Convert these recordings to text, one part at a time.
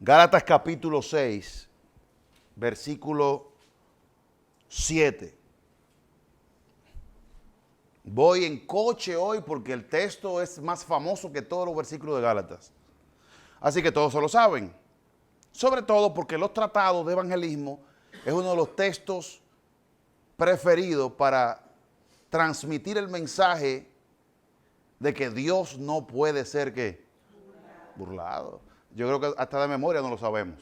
Gálatas capítulo 6, versículo 7. Voy en coche hoy porque el texto es más famoso que todos los versículos de Gálatas. Así que todos se lo saben. Sobre todo porque los tratados de evangelismo es uno de los textos preferidos para transmitir el mensaje de que Dios no puede ser ¿qué? Burlado. Yo creo que hasta de memoria no lo sabemos.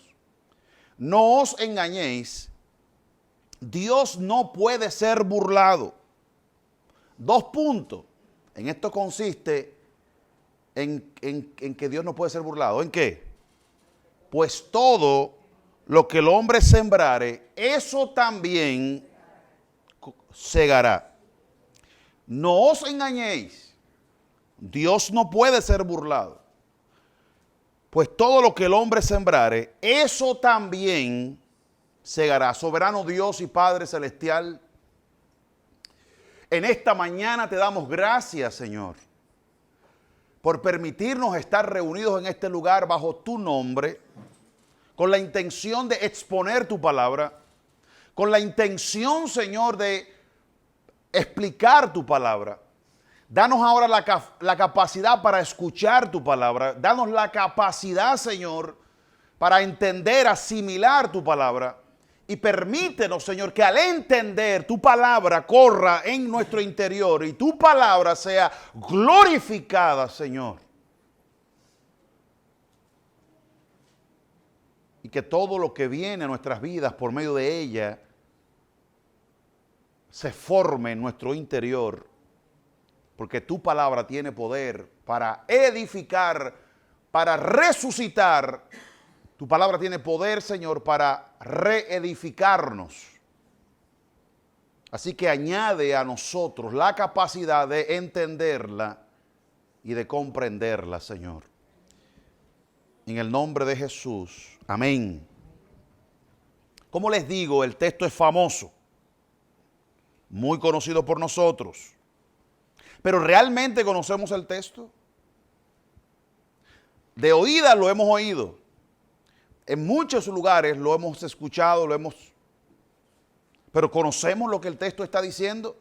No os engañéis, Dios no puede ser burlado. 2 puntos. En esto consiste en que Dios no puede ser burlado. ¿En qué? Pues todo lo que el hombre sembrare, eso también segará. No os engañéis, Dios no puede ser burlado. Pues todo lo que el hombre sembrare, eso también segará. Soberano Dios y Padre Celestial, en esta mañana te damos gracias, Señor, por permitirnos estar reunidos en este lugar bajo tu nombre, con la intención de exponer tu palabra, con la intención, Señor, de explicar tu palabra. Danos ahora la capacidad para escuchar tu palabra. Danos la capacidad, Señor, para entender, asimilar tu palabra. Y permítenos, Señor, que al entender tu palabra corra en nuestro interior y tu palabra sea glorificada, Señor. Y que todo lo que viene a nuestras vidas por medio de ella se forme en nuestro interior. Porque tu palabra tiene poder para edificar, para resucitar. Tu palabra tiene poder, Señor, para reedificarnos. Así que añade a nosotros la capacidad de entenderla y de comprenderla, Señor. En el nombre de Jesús. Amén. Como les digo, el texto es famoso, muy conocido por nosotros. Pero ¿realmente conocemos el texto? De oída lo hemos oído. En muchos lugares lo hemos escuchado, pero ¿conocemos lo que el texto está diciendo?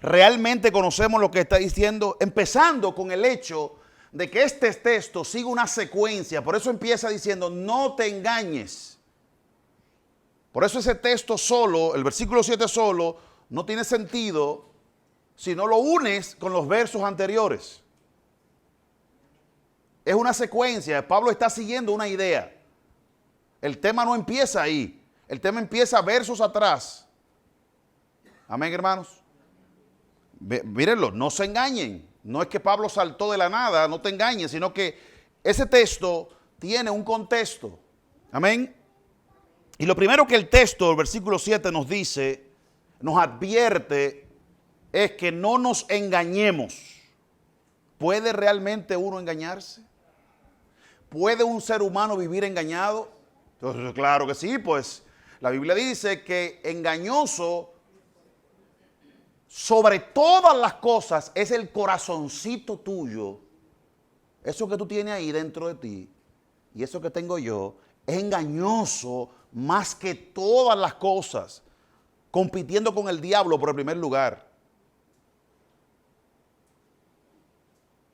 ¿Realmente conocemos lo que está diciendo? Empezando con el hecho de que este texto sigue una secuencia. Por eso empieza diciendo, no te engañes. Por eso ese texto solo, el versículo 7 solo, no tiene sentido si no lo unes con los versos anteriores. Es una secuencia. Pablo está siguiendo una idea. El tema no empieza ahí. El tema empieza versos atrás. Amén, hermanos. Mírenlo, no se engañen. No es que Pablo saltó de la nada, no te engañes, sino que ese texto tiene un contexto. Amén. Y lo primero que el texto, el versículo 7 nos dice, nos advierte, es que no nos engañemos. ¿Puede realmente uno engañarse? ¿Puede un ser humano vivir engañado? Entonces, claro que sí, pues la Biblia dice que engañoso sobre todas las cosas es el corazoncito tuyo. Eso que tú tienes ahí dentro de ti y eso que tengo yo es engañoso más que todas las cosas, compitiendo con el diablo por el primer lugar.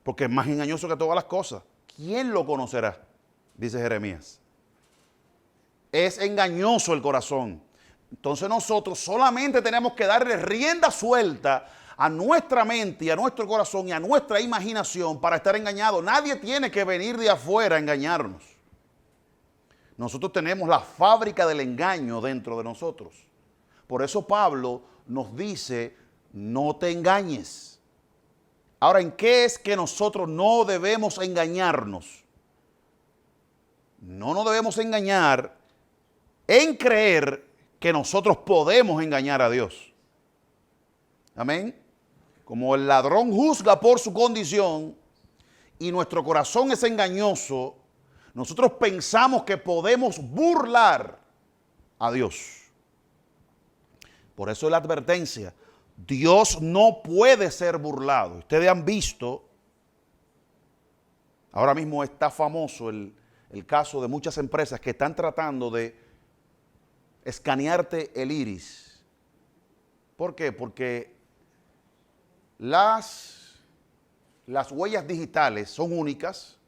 Porque es más engañoso que todas las cosas. ¿Quién lo conocerá? Dice Jeremías. Es engañoso el corazón. Entonces nosotros solamente tenemos que darle rienda suelta a nuestra mente y a nuestro corazón y a nuestra imaginación para estar engañados. Nadie tiene que venir de afuera a engañarnos. Nosotros tenemos la fábrica del engaño dentro de nosotros. Por eso Pablo nos dice, no te engañes. Ahora, ¿en qué es que nosotros no debemos engañarnos? No nos debemos engañar en creer que nosotros podemos engañar a Dios. Amén. Como el ladrón juzga por su condición y nuestro corazón es engañoso, nosotros pensamos que podemos burlar a Dios. Por eso la advertencia, Dios no puede ser burlado. Ustedes han visto, ahora mismo está famoso el caso de muchas empresas que están tratando de escanearte el iris. ¿Por qué? Porque las huellas digitales son únicas,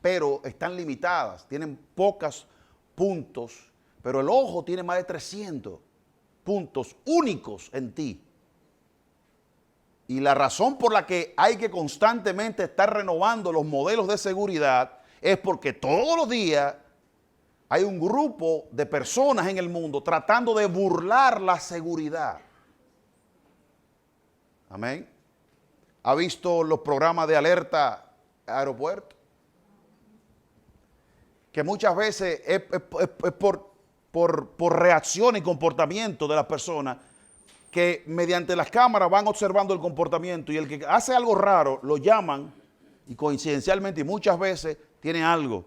pero están limitadas, tienen pocos puntos, pero el ojo tiene más de 300 puntos únicos en ti. Y la razón por la que hay que constantemente estar renovando los modelos de seguridad es porque todos los días hay un grupo de personas en el mundo tratando de burlar la seguridad. Amén. ¿Ha visto los programas de alerta aeropuerto? Que muchas veces es por reacción y comportamiento de las personas que mediante las cámaras van observando el comportamiento y el que hace algo raro lo llaman y coincidencialmente y muchas veces tiene algo.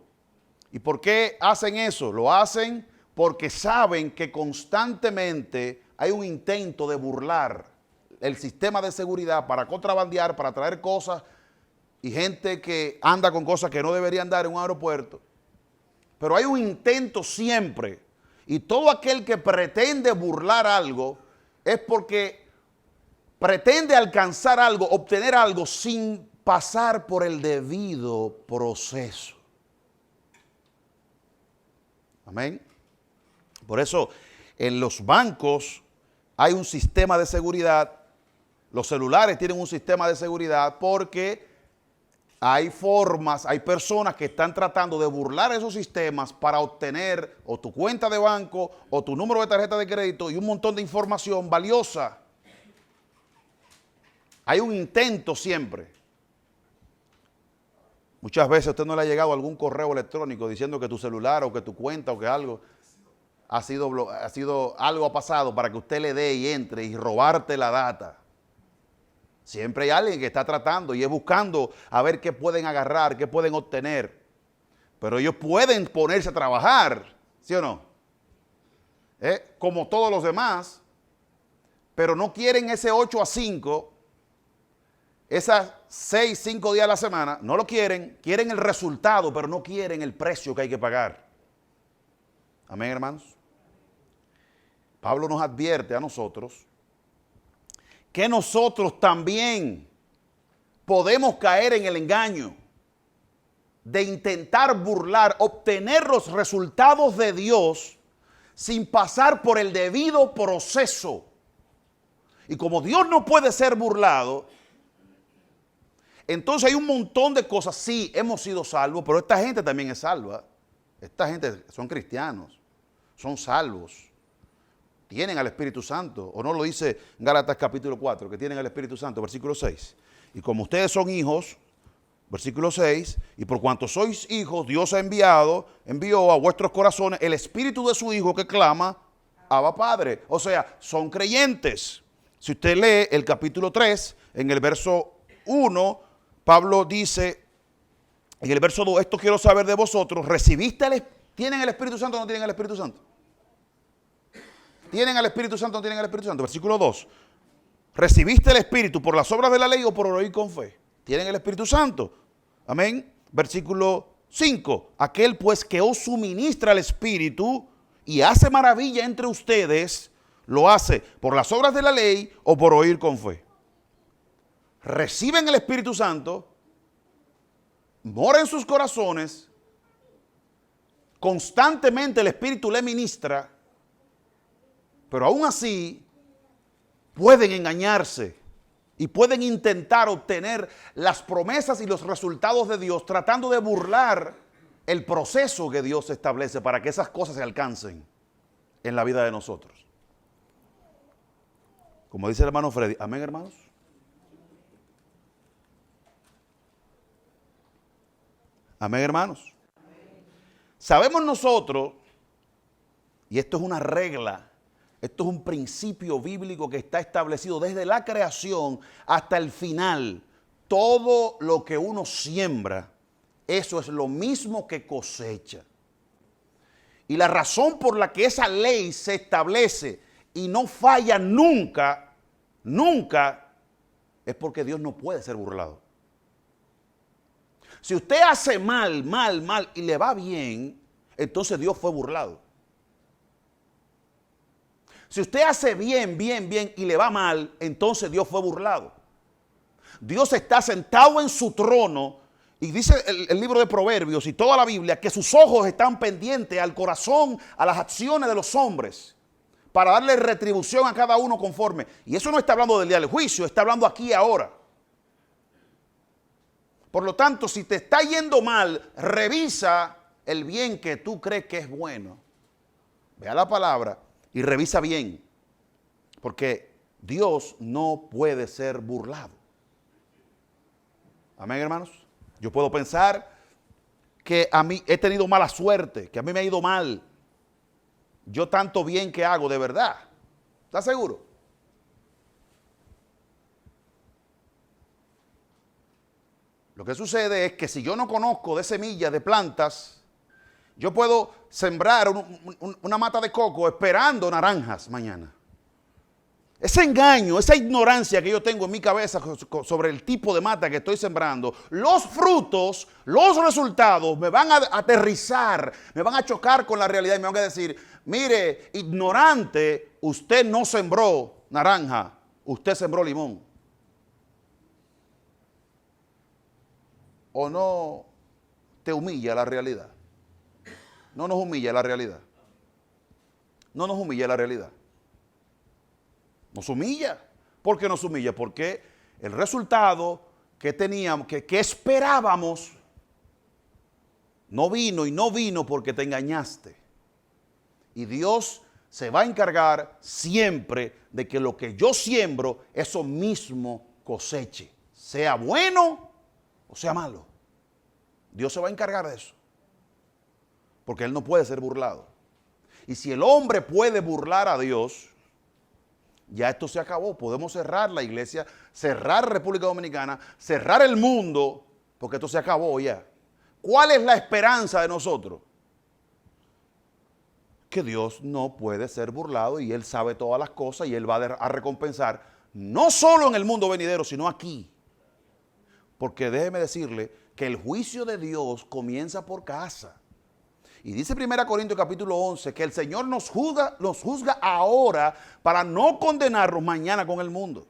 ¿Y por qué hacen eso? Lo hacen porque saben que constantemente hay un intento de burlar el sistema de seguridad para contrabandear, para traer cosas y gente que anda con cosas que no deberían andar en un aeropuerto. Pero hay un intento siempre y todo aquel que pretende burlar algo es porque pretende alcanzar algo, obtener algo sin pasar por el debido proceso. Amén. Por eso en los bancos hay un sistema de seguridad, los celulares tienen un sistema de seguridad porque hay formas, hay personas que están tratando de burlar esos sistemas para obtener o tu cuenta de banco o tu número de tarjeta de crédito y un montón de información valiosa. Hay un intento siempre. Muchas veces a usted no le ha llegado algún correo electrónico diciendo que tu celular o que tu cuenta o que algo algo ha pasado para que usted le dé y entre y robarte la data. Siempre hay alguien que está tratando y es buscando a ver qué pueden agarrar, qué pueden obtener. Pero ellos pueden ponerse a trabajar, ¿sí o no? Como todos los demás, pero no quieren ese 8 a 5, esas 6, 5 días a la semana, no lo quieren, quieren el resultado, pero no quieren el precio que hay que pagar. Amén, hermanos. Pablo nos advierte a nosotros que nosotros también podemos caer en el engaño de intentar burlar, obtener los resultados de Dios sin pasar por el debido proceso. Y como Dios no puede ser burlado, entonces hay un montón de cosas. Sí, hemos sido salvos, pero esta gente también es salva. Esta gente son cristianos, son salvos. Tienen al Espíritu Santo, o no lo dice Gálatas capítulo 4, que tienen al Espíritu Santo, versículo 6. Y como ustedes son hijos, versículo 6, y por cuanto sois hijos, Dios envió a vuestros corazones el Espíritu de su Hijo que clama, Abba Padre. O sea, son creyentes. Si usted lee el capítulo 3, en el verso 1, Pablo dice, en el verso 2, esto quiero saber de vosotros, ¿tienen el Espíritu Santo o no tienen el Espíritu Santo? ¿Tienen al Espíritu Santo o no tienen al Espíritu Santo? Versículo 2. ¿Recibiste el Espíritu por las obras de la ley o por oír con fe? ¿Tienen el Espíritu Santo? Amén. Versículo 5. Aquel pues que os suministra el Espíritu y hace maravilla entre ustedes, lo hace por las obras de la ley o por oír con fe. Reciben el Espíritu Santo, mora en sus corazones, constantemente el Espíritu le ministra, pero aún así pueden engañarse y pueden intentar obtener las promesas y los resultados de Dios tratando de burlar el proceso que Dios establece para que esas cosas se alcancen en la vida de nosotros. Como dice el hermano Freddy, amén, hermanos. Amén, hermanos. Sabemos nosotros, y esto es una regla, esto es un principio bíblico que está establecido desde la creación hasta el final. Todo lo que uno siembra, eso es lo mismo que cosecha. Y la razón por la que esa ley se establece y no falla nunca, nunca, es porque Dios no puede ser burlado. Si usted hace mal y le va bien, entonces Dios fue burlado. Si usted hace bien y le va mal, entonces Dios fue burlado. Dios está sentado en su trono y dice el libro de Proverbios y toda la Biblia que sus ojos están pendientes al corazón, a las acciones de los hombres para darle retribución a cada uno conforme. Y eso no está hablando del día del juicio, está hablando aquí y ahora. Por lo tanto, si te está yendo mal, revisa el bien que tú crees que es bueno. Vea la palabra y revisa bien. Porque Dios no puede ser burlado. Amén, hermanos. Yo puedo pensar que a mí he tenido mala suerte, que a mí me ha ido mal. Yo tanto bien que hago, de verdad. ¿Estás seguro? Lo que sucede es que si yo no conozco de semillas, de plantas, yo puedo sembrar una mata de coco esperando naranjas mañana. Ese engaño, esa ignorancia que yo tengo en mi cabeza sobre el tipo de mata que estoy sembrando, los frutos, los resultados me van a aterrizar, me van a chocar con la realidad y me van a decir, mire, ignorante, usted no sembró naranja, usted sembró limón. ¿O no te humilla la realidad? No nos humilla la realidad. No nos humilla la realidad. Nos humilla. ¿Por qué nos humilla? Porque el resultado que teníamos, que esperábamos, no vino porque te engañaste. Y Dios se va a encargar siempre de que lo que yo siembro, eso mismo coseche. Sea bueno o sea malo. Dios se va a encargar de eso. Porque Él no puede ser burlado. Y si el hombre puede burlar a Dios, ya esto se acabó. Podemos cerrar la iglesia, cerrar República Dominicana, cerrar el mundo, porque esto se acabó ya. ¿Cuál es la esperanza de nosotros? Que Dios no puede ser burlado y Él sabe todas las cosas y Él va a recompensar, no solo en el mundo venidero, sino aquí. Porque déjeme decirle que el juicio de Dios comienza por casa. Y dice 1 Corintios capítulo 11 que el Señor nos juzga ahora para no condenarnos mañana con el mundo.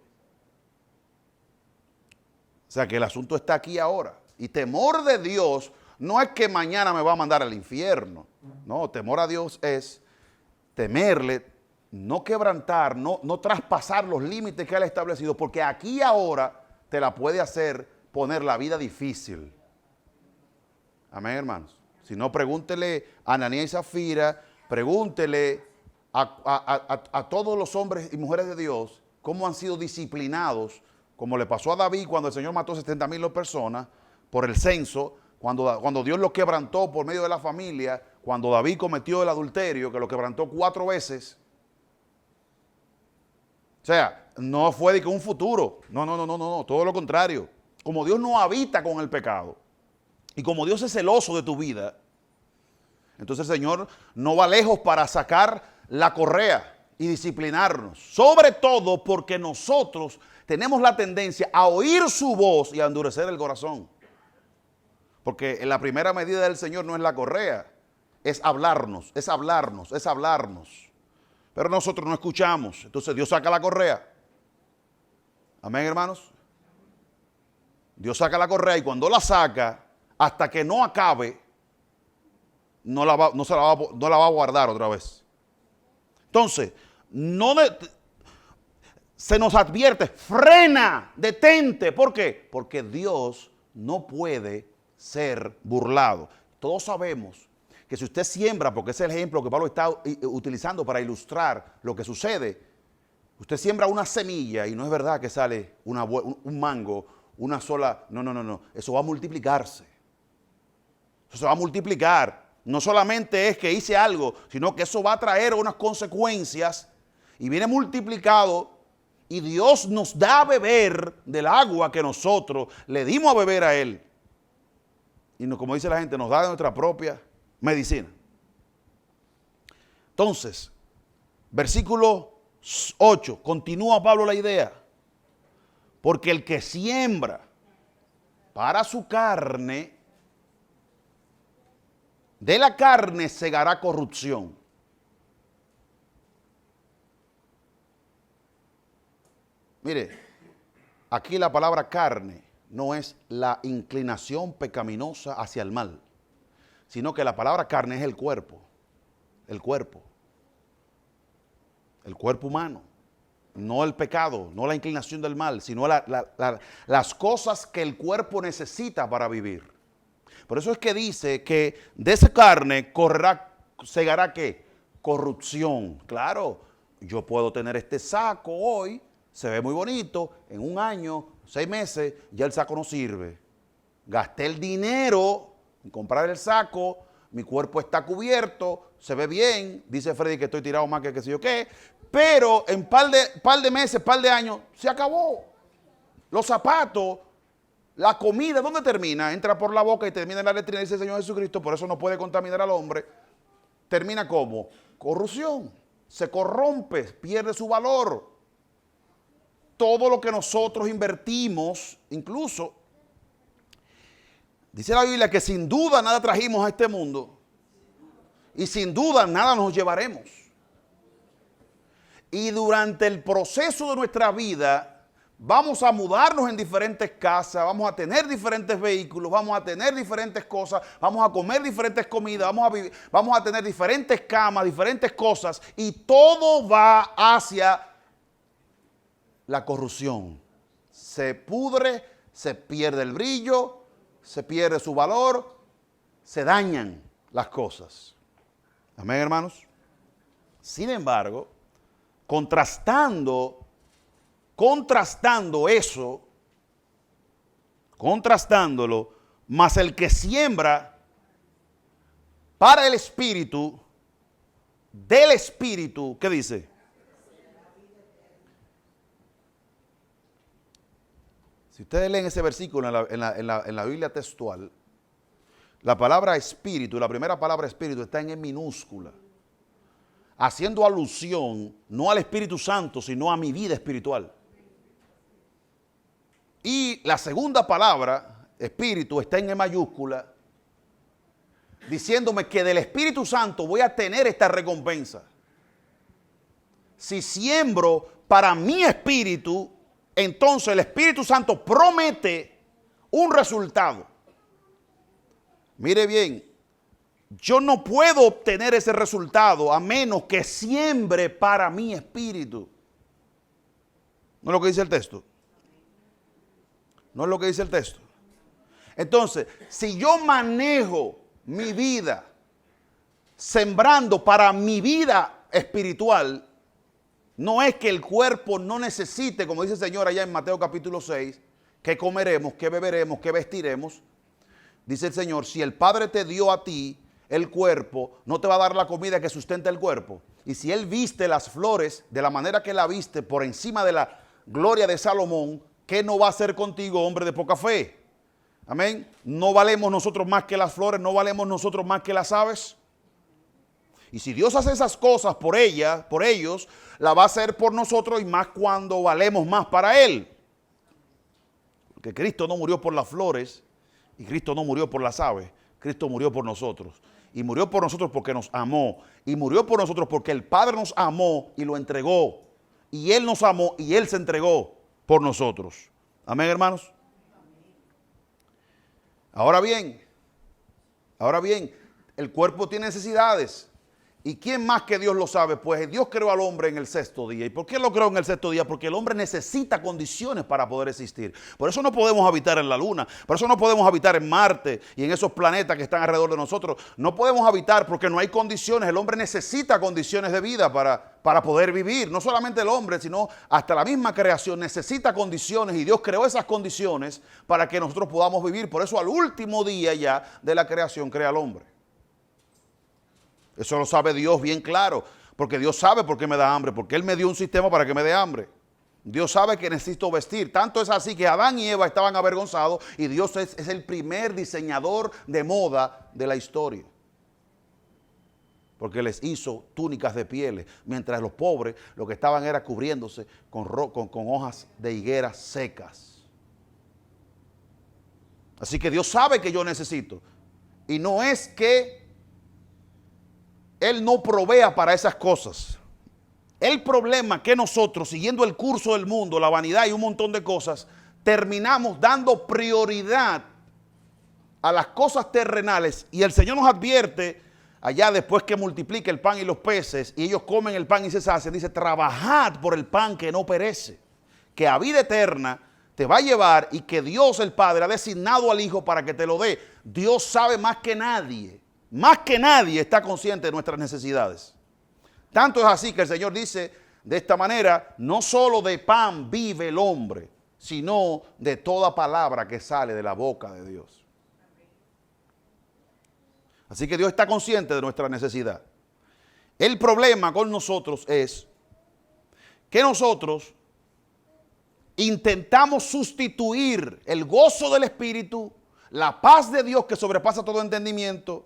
O sea que el asunto está aquí ahora. Y temor de Dios no es que mañana me va a mandar al infierno. No, temor a Dios es temerle, no quebrantar, no traspasar los límites que Él ha establecido, porque aquí y ahora te la puede hacer poner la vida difícil. Amén, hermanos. Si no, pregúntele a Ananías y Zafira, pregúntele a todos los hombres y mujeres de Dios cómo han sido disciplinados, como le pasó a David cuando el Señor mató 70,000 personas por el censo, cuando Dios lo quebrantó por medio de la familia, cuando David cometió el adulterio, que lo quebrantó 4 veces. O sea, no fue de que un futuro, no, todo lo contrario. Como Dios no habita con el pecado y como Dios es celoso de tu vida, entonces el Señor no va lejos para sacar la correa y disciplinarnos. Sobre todo porque nosotros tenemos la tendencia a oír su voz y a endurecer el corazón. Porque la primera medida del Señor no es la correa, es hablarnos. Pero nosotros no escuchamos. Entonces Dios saca la correa. Amén, hermanos. Dios saca la correa y cuando la saca, hasta que no acabe, no la va a guardar otra vez. Entonces, se nos advierte, frena, detente. ¿Por qué? Porque Dios no puede ser burlado. Todos sabemos que si usted siembra, porque ese es el ejemplo que Pablo está utilizando para ilustrar lo que sucede, usted siembra una semilla y no es verdad que sale un mango, una sola, no, eso va a multiplicarse. Eso se va a multiplicar. No solamente es que hice algo, sino que eso va a traer unas consecuencias y viene multiplicado y Dios nos da a beber del agua que nosotros le dimos a beber a Él. Y como dice la gente, nos da de nuestra propia medicina. Entonces, versículo 8, continúa Pablo la idea. Porque el que siembra para su carne, de la carne segará corrupción. Mire, aquí la palabra carne no es la inclinación pecaminosa hacia el mal, sino que la palabra carne es el cuerpo humano, no el pecado, no la inclinación del mal, sino las cosas que el cuerpo necesita para vivir. Por eso es que dice que de esa carne segará ¿qué? Corrupción. Claro, yo puedo tener este saco hoy, se ve muy bonito, en un año, 6 meses, ya el saco no sirve. Gasté el dinero en comprar el saco, mi cuerpo está cubierto, se ve bien, dice Freddy que estoy tirado más que qué sé yo qué, pero en par de meses, par de años, se acabó. Los zapatos, la comida, ¿dónde termina? Entra por la boca y termina en la letrina, dice el Señor Jesucristo, por eso no puede contaminar al hombre. ¿Termina cómo? Corrupción. Se corrompe, pierde su valor. Todo lo que nosotros invertimos, incluso, dice la Biblia que sin duda nada trajimos a este mundo y sin duda nada nos llevaremos. Y durante el proceso de nuestra vida vamos a mudarnos en diferentes casas, vamos a tener diferentes vehículos, vamos a tener diferentes cosas, vamos a comer diferentes comidas, vamos a tener diferentes camas, diferentes cosas, y todo va hacia la corrupción. Se pudre, se pierde el brillo, se pierde su valor, se dañan las cosas. Amén, hermanos. Sin embargo, contrastando eso, contrastándolo, más el que siembra para el espíritu, del espíritu, ¿qué dice? Si ustedes leen ese versículo en la Biblia textual, la palabra espíritu, la primera palabra espíritu está en minúscula, haciendo alusión no al Espíritu Santo, sino a mi vida espiritual. Y la segunda palabra, espíritu, está en mayúscula, diciéndome que del Espíritu Santo voy a tener esta recompensa. Si siembro para mi espíritu, entonces el Espíritu Santo promete un resultado. Mire bien, yo no puedo obtener ese resultado a menos que siembre para mi espíritu. ¿No es lo que dice el texto? ¿No es lo que dice el texto? Entonces, si yo manejo mi vida sembrando para mi vida espiritual, no es que el cuerpo no necesite, como dice el Señor allá en Mateo capítulo 6, que comeremos, que beberemos, que vestiremos. Dice el Señor, si el Padre te dio a ti el cuerpo, no te va a dar la comida que sustenta el cuerpo. Y si Él viste las flores de la manera que la viste por encima de la gloria de Salomón, ¿qué no va a hacer contigo, hombre de poca fe? Amén. ¿No valemos nosotros más que las flores? ¿No valemos nosotros más que las aves? Y si Dios hace esas cosas por ella, por ellos, la va a hacer por nosotros, y más cuando valemos más para Él. Porque Cristo no murió por las flores y Cristo no murió por las aves. Cristo murió por nosotros. Y murió por nosotros porque nos amó. Y murió por nosotros porque el Padre nos amó y lo entregó. Y Él nos amó y Él se entregó por nosotros. Amén, hermanos. Ahora bien, el cuerpo tiene necesidades. ¿Y quién más que Dios lo sabe? Pues Dios creó al hombre en el sexto día. ¿Y por qué lo creó en el sexto día? Porque el hombre necesita condiciones para poder existir. Por eso no podemos habitar en la luna. Por eso no podemos habitar en Marte y en esos planetas que están alrededor de nosotros. No podemos habitar porque no hay condiciones. El hombre necesita condiciones de vida para poder vivir. No solamente el hombre, sino hasta la misma creación necesita condiciones. Y Dios creó esas condiciones para que nosotros podamos vivir. Por eso al último día ya de la creación crea al hombre. Eso lo sabe Dios bien claro, porque Dios sabe por qué me da hambre, porque Él me dio un sistema para que me dé hambre. Dios sabe que necesito vestir. Tanto es así que Adán y Eva estaban avergonzados y Dios es el primer diseñador de moda de la historia. Porque les hizo túnicas de pieles, mientras los pobres lo que estaban era cubriéndose con hojas de higuera secas. Así que Dios sabe que yo necesito. Y no es que Él no provea para esas cosas. El problema es que nosotros, siguiendo el curso del mundo, la vanidad y un montón de cosas, terminamos dando prioridad a las cosas terrenales, y el Señor nos advierte allá después que multiplica el pan y los peces y ellos comen el pan y se sacian, dice: trabajad por el pan que no perece, que a vida eterna te va a llevar, y que Dios el Padre ha designado al Hijo para que te lo dé. Dios sabe más que nadie está consciente de nuestras necesidades. Tanto es así que el Señor dice de esta manera: no solo de pan vive el hombre, sino de toda palabra que sale de la boca de Dios. Así que Dios está consciente de nuestra necesidad. El problema con nosotros es que nosotros intentamos sustituir el gozo del Espíritu, la paz de Dios que sobrepasa todo entendimiento,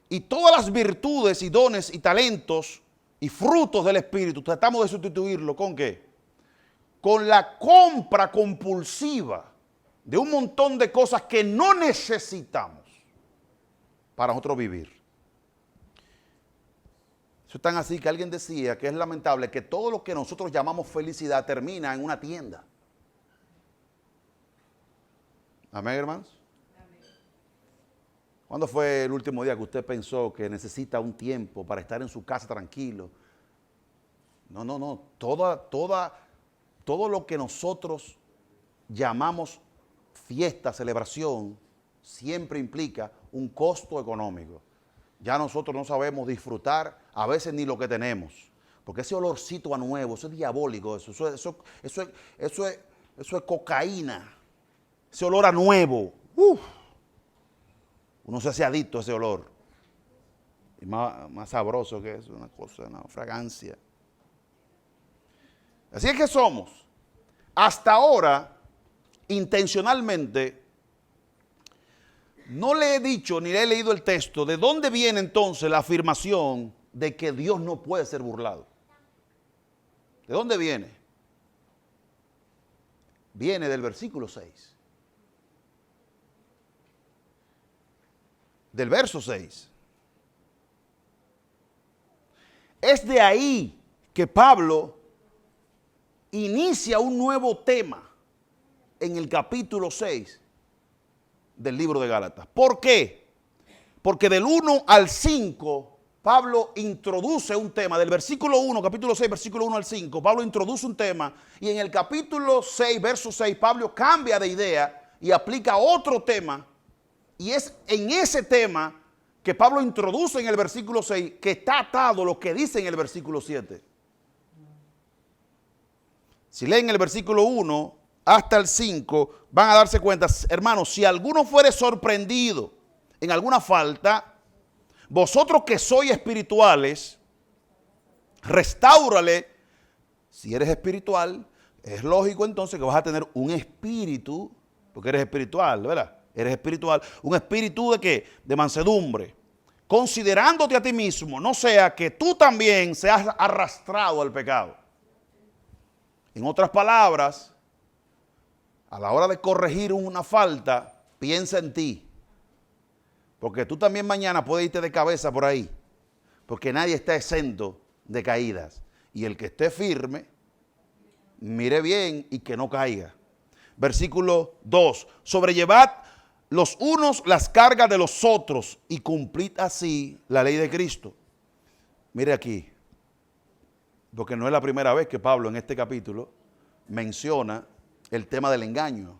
y todas las virtudes y dones y talentos y frutos del Espíritu. Tratamos de sustituirlo ¿con qué? Con la compra compulsiva de un montón de cosas que no necesitamos para nosotros vivir. Eso es tan así que alguien decía que es lamentable que todo lo que nosotros llamamos felicidad termina en una tienda. Amén, hermanos. Amén. ¿Cuándo fue el último día que usted pensó que necesita un tiempo para estar en su casa tranquilo? No. Todo lo que nosotros llamamos fiesta, celebración, siempre implica un costo económico. Ya nosotros no sabemos disfrutar a veces ni lo que tenemos, porque ese olorcito a nuevo, eso es diabólico, eso es cocaína, ese olor a nuevo. Uno se hace adicto a ese olor, y más sabroso que eso, una cosa, una fragancia. Así es que somos, hasta ahora, intencionalmente, no le he dicho ni le he leído el texto de dónde viene entonces la afirmación de que Dios no puede ser burlado. ¿De dónde viene? Viene del versículo 6. Del verso 6. Es de ahí que Pablo inicia un nuevo tema en el capítulo 6 del libro de Gálatas. ¿Por qué? Porque del 1 al 5, Pablo introduce un tema. Del versículo 1, capítulo 6, versículo 1 al 5, Pablo introduce un tema. Y en el capítulo 6, verso 6, Pablo cambia de idea y aplica otro tema. Y es en ese tema que Pablo introduce en el versículo 6 que está atado lo que dice en el versículo 7. Si leen el versículo 1 hasta el 5, van a darse cuenta, hermanos, si alguno fuere sorprendido en alguna falta, vosotros que sois espirituales, restáurale. Si eres espiritual, es lógico entonces que vas a tener un espíritu, porque eres espiritual, ¿verdad? Eres espiritual. ¿Un espíritu de qué? De mansedumbre. Considerándote a ti mismo, no sea que tú también seas arrastrado al pecado. En otras palabras, a la hora de corregir una falta, piensa en ti. Porque tú también mañana puedes irte de cabeza por ahí. Porque nadie está exento de caídas. Y el que esté firme, mire bien y que no caiga. Versículo 2. Sobrellevad los unos las cargas de los otros y cumplid así la ley de Cristo. Mire aquí. Porque no es la primera vez que Pablo en este capítulo menciona el tema del engaño,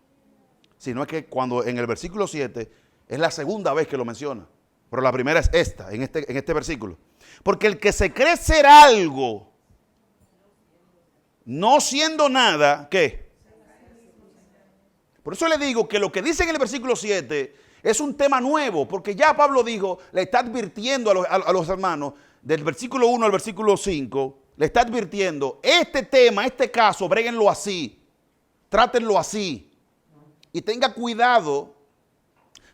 sino es que cuando en el versículo 7 es la segunda vez que lo menciona, pero la primera es esta, en este versículo. Porque el que se cree ser algo, no siendo nada, ¿qué? Por eso le digo que lo que dice en el versículo 7 es un tema nuevo, porque ya Pablo dijo, le está advirtiendo a los hermanos, del versículo 1 al versículo 5, le está advirtiendo, este tema, este caso, bréguenlo así. Trátenlo así. Y tenga cuidado,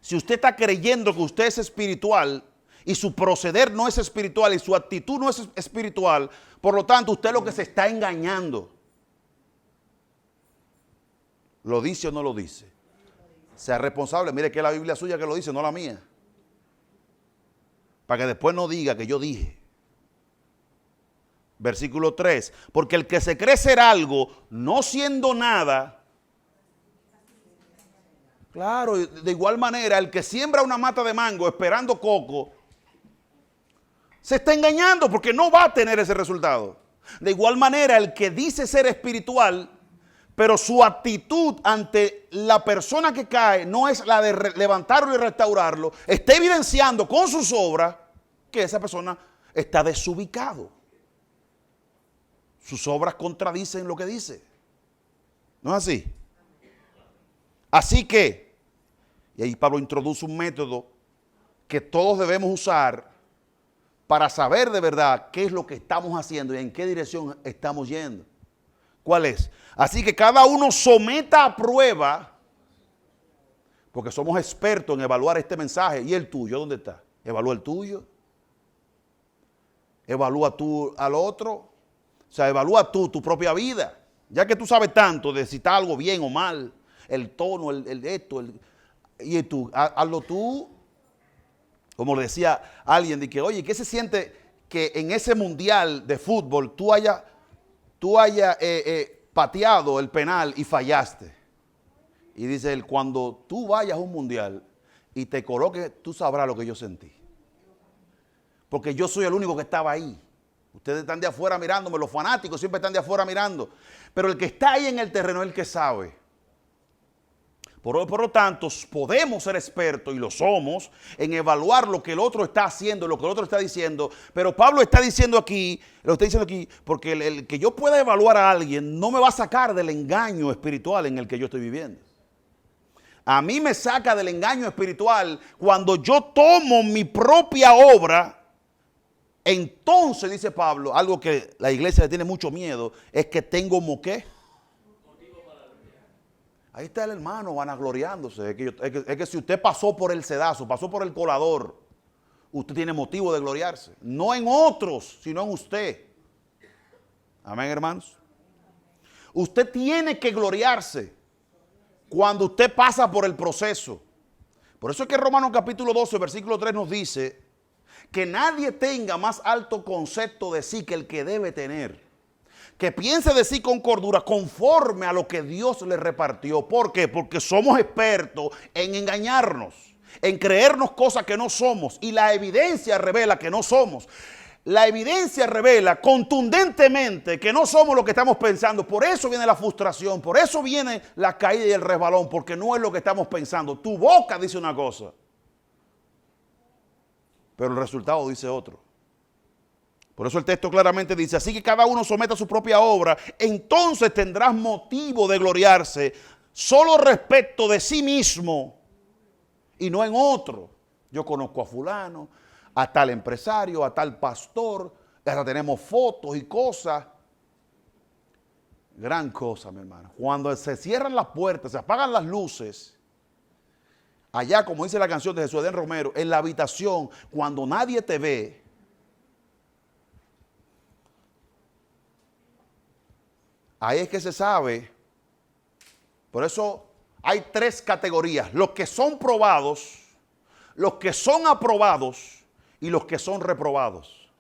si usted está creyendo que usted es espiritual y su proceder no es espiritual y su actitud no es espiritual, por lo tanto usted lo que se está engañando. ¿Lo dice o no lo dice? Sea responsable. Mire que es la Biblia suya que lo dice, no la mía. para que después no diga que yo dije. Versículo 3, porque el que se cree ser algo, no siendo nada, claro, de igual manera, el que siembra una mata de mango esperando coco, se está engañando porque no va a tener ese resultado. De igual manera, el que dice ser espiritual, pero su actitud ante la persona que cae no es la de levantarlo y restaurarlo, está evidenciando con sus obras que esa persona está desubicado. Sus obras contradicen lo que dice. ¿No es así? Así que, y ahí Pablo introduce un método que todos debemos usar para saber de verdad qué es lo que estamos haciendo y en qué dirección estamos yendo. ¿Cuál es? Así que cada uno someta a prueba, porque somos expertos en evaluar este mensaje. ¿Y el tuyo dónde está? Evalúa el tuyo. Evalúa tú al otro. O sea, evalúa tú tu propia vida. Ya que tú sabes tanto de si está algo bien o mal, el tono, y tú, hazlo tú. Como le decía alguien, de que, oye, ¿qué se siente que en ese mundial de fútbol tú hayas pateado el penal y fallaste? Y dice él, cuando tú vayas a un mundial y te coloques, tú sabrás lo que yo sentí. Porque yo soy el único que estaba ahí. Ustedes están de afuera mirándome, los fanáticos siempre están de afuera mirando. Pero el que está ahí en el terreno es el que sabe. Por lo tanto, podemos ser expertos, y lo somos, en evaluar lo que el otro está haciendo, lo que el otro está diciendo. Pero Pablo está diciendo aquí, lo está diciendo aquí, porque el que yo pueda evaluar a alguien no me va a sacar del engaño espiritual en el que yo estoy viviendo. A mí me saca del engaño espiritual cuando yo tomo mi propia obra. Entonces, dice Pablo, algo que la iglesia le tiene mucho miedo, es que tengo moqué. Ahí está el hermano vanagloriándose. Es que si usted pasó por el sedazo, pasó por el colador, usted tiene motivo de gloriarse. No en otros, sino en usted. Amén, hermanos. Usted tiene que gloriarse cuando usted pasa por el proceso. Por eso es que Romanos capítulo 12, versículo 3 nos dice que nadie tenga más alto concepto de sí que el que debe tener. Que piense de sí con cordura, conforme a lo que Dios le repartió. ¿Por qué? Porque somos expertos en engañarnos, en creernos cosas que no somos. Y la evidencia revela que no somos. La evidencia revela contundentemente que no somos lo que estamos pensando. Por eso viene la frustración, por eso viene la caída y el resbalón, porque no es lo que estamos pensando. Tu boca dice una cosa, pero el resultado dice otro. Por eso el texto claramente dice, así que cada uno someta su propia obra, entonces tendrás motivo de gloriarse solo respecto de sí mismo y no en otro. Yo conozco a fulano, a tal empresario, a tal pastor, hasta tenemos fotos y cosas. Gran cosa, mi hermano. Cuando se cierran las puertas, se apagan las luces, allá, como dice la canción de Jesús Edén Romero, en la habitación, cuando nadie te ve, ahí es que se sabe. Por eso hay tres categorías: los que son probados, los que son aprobados y los que son reprobados.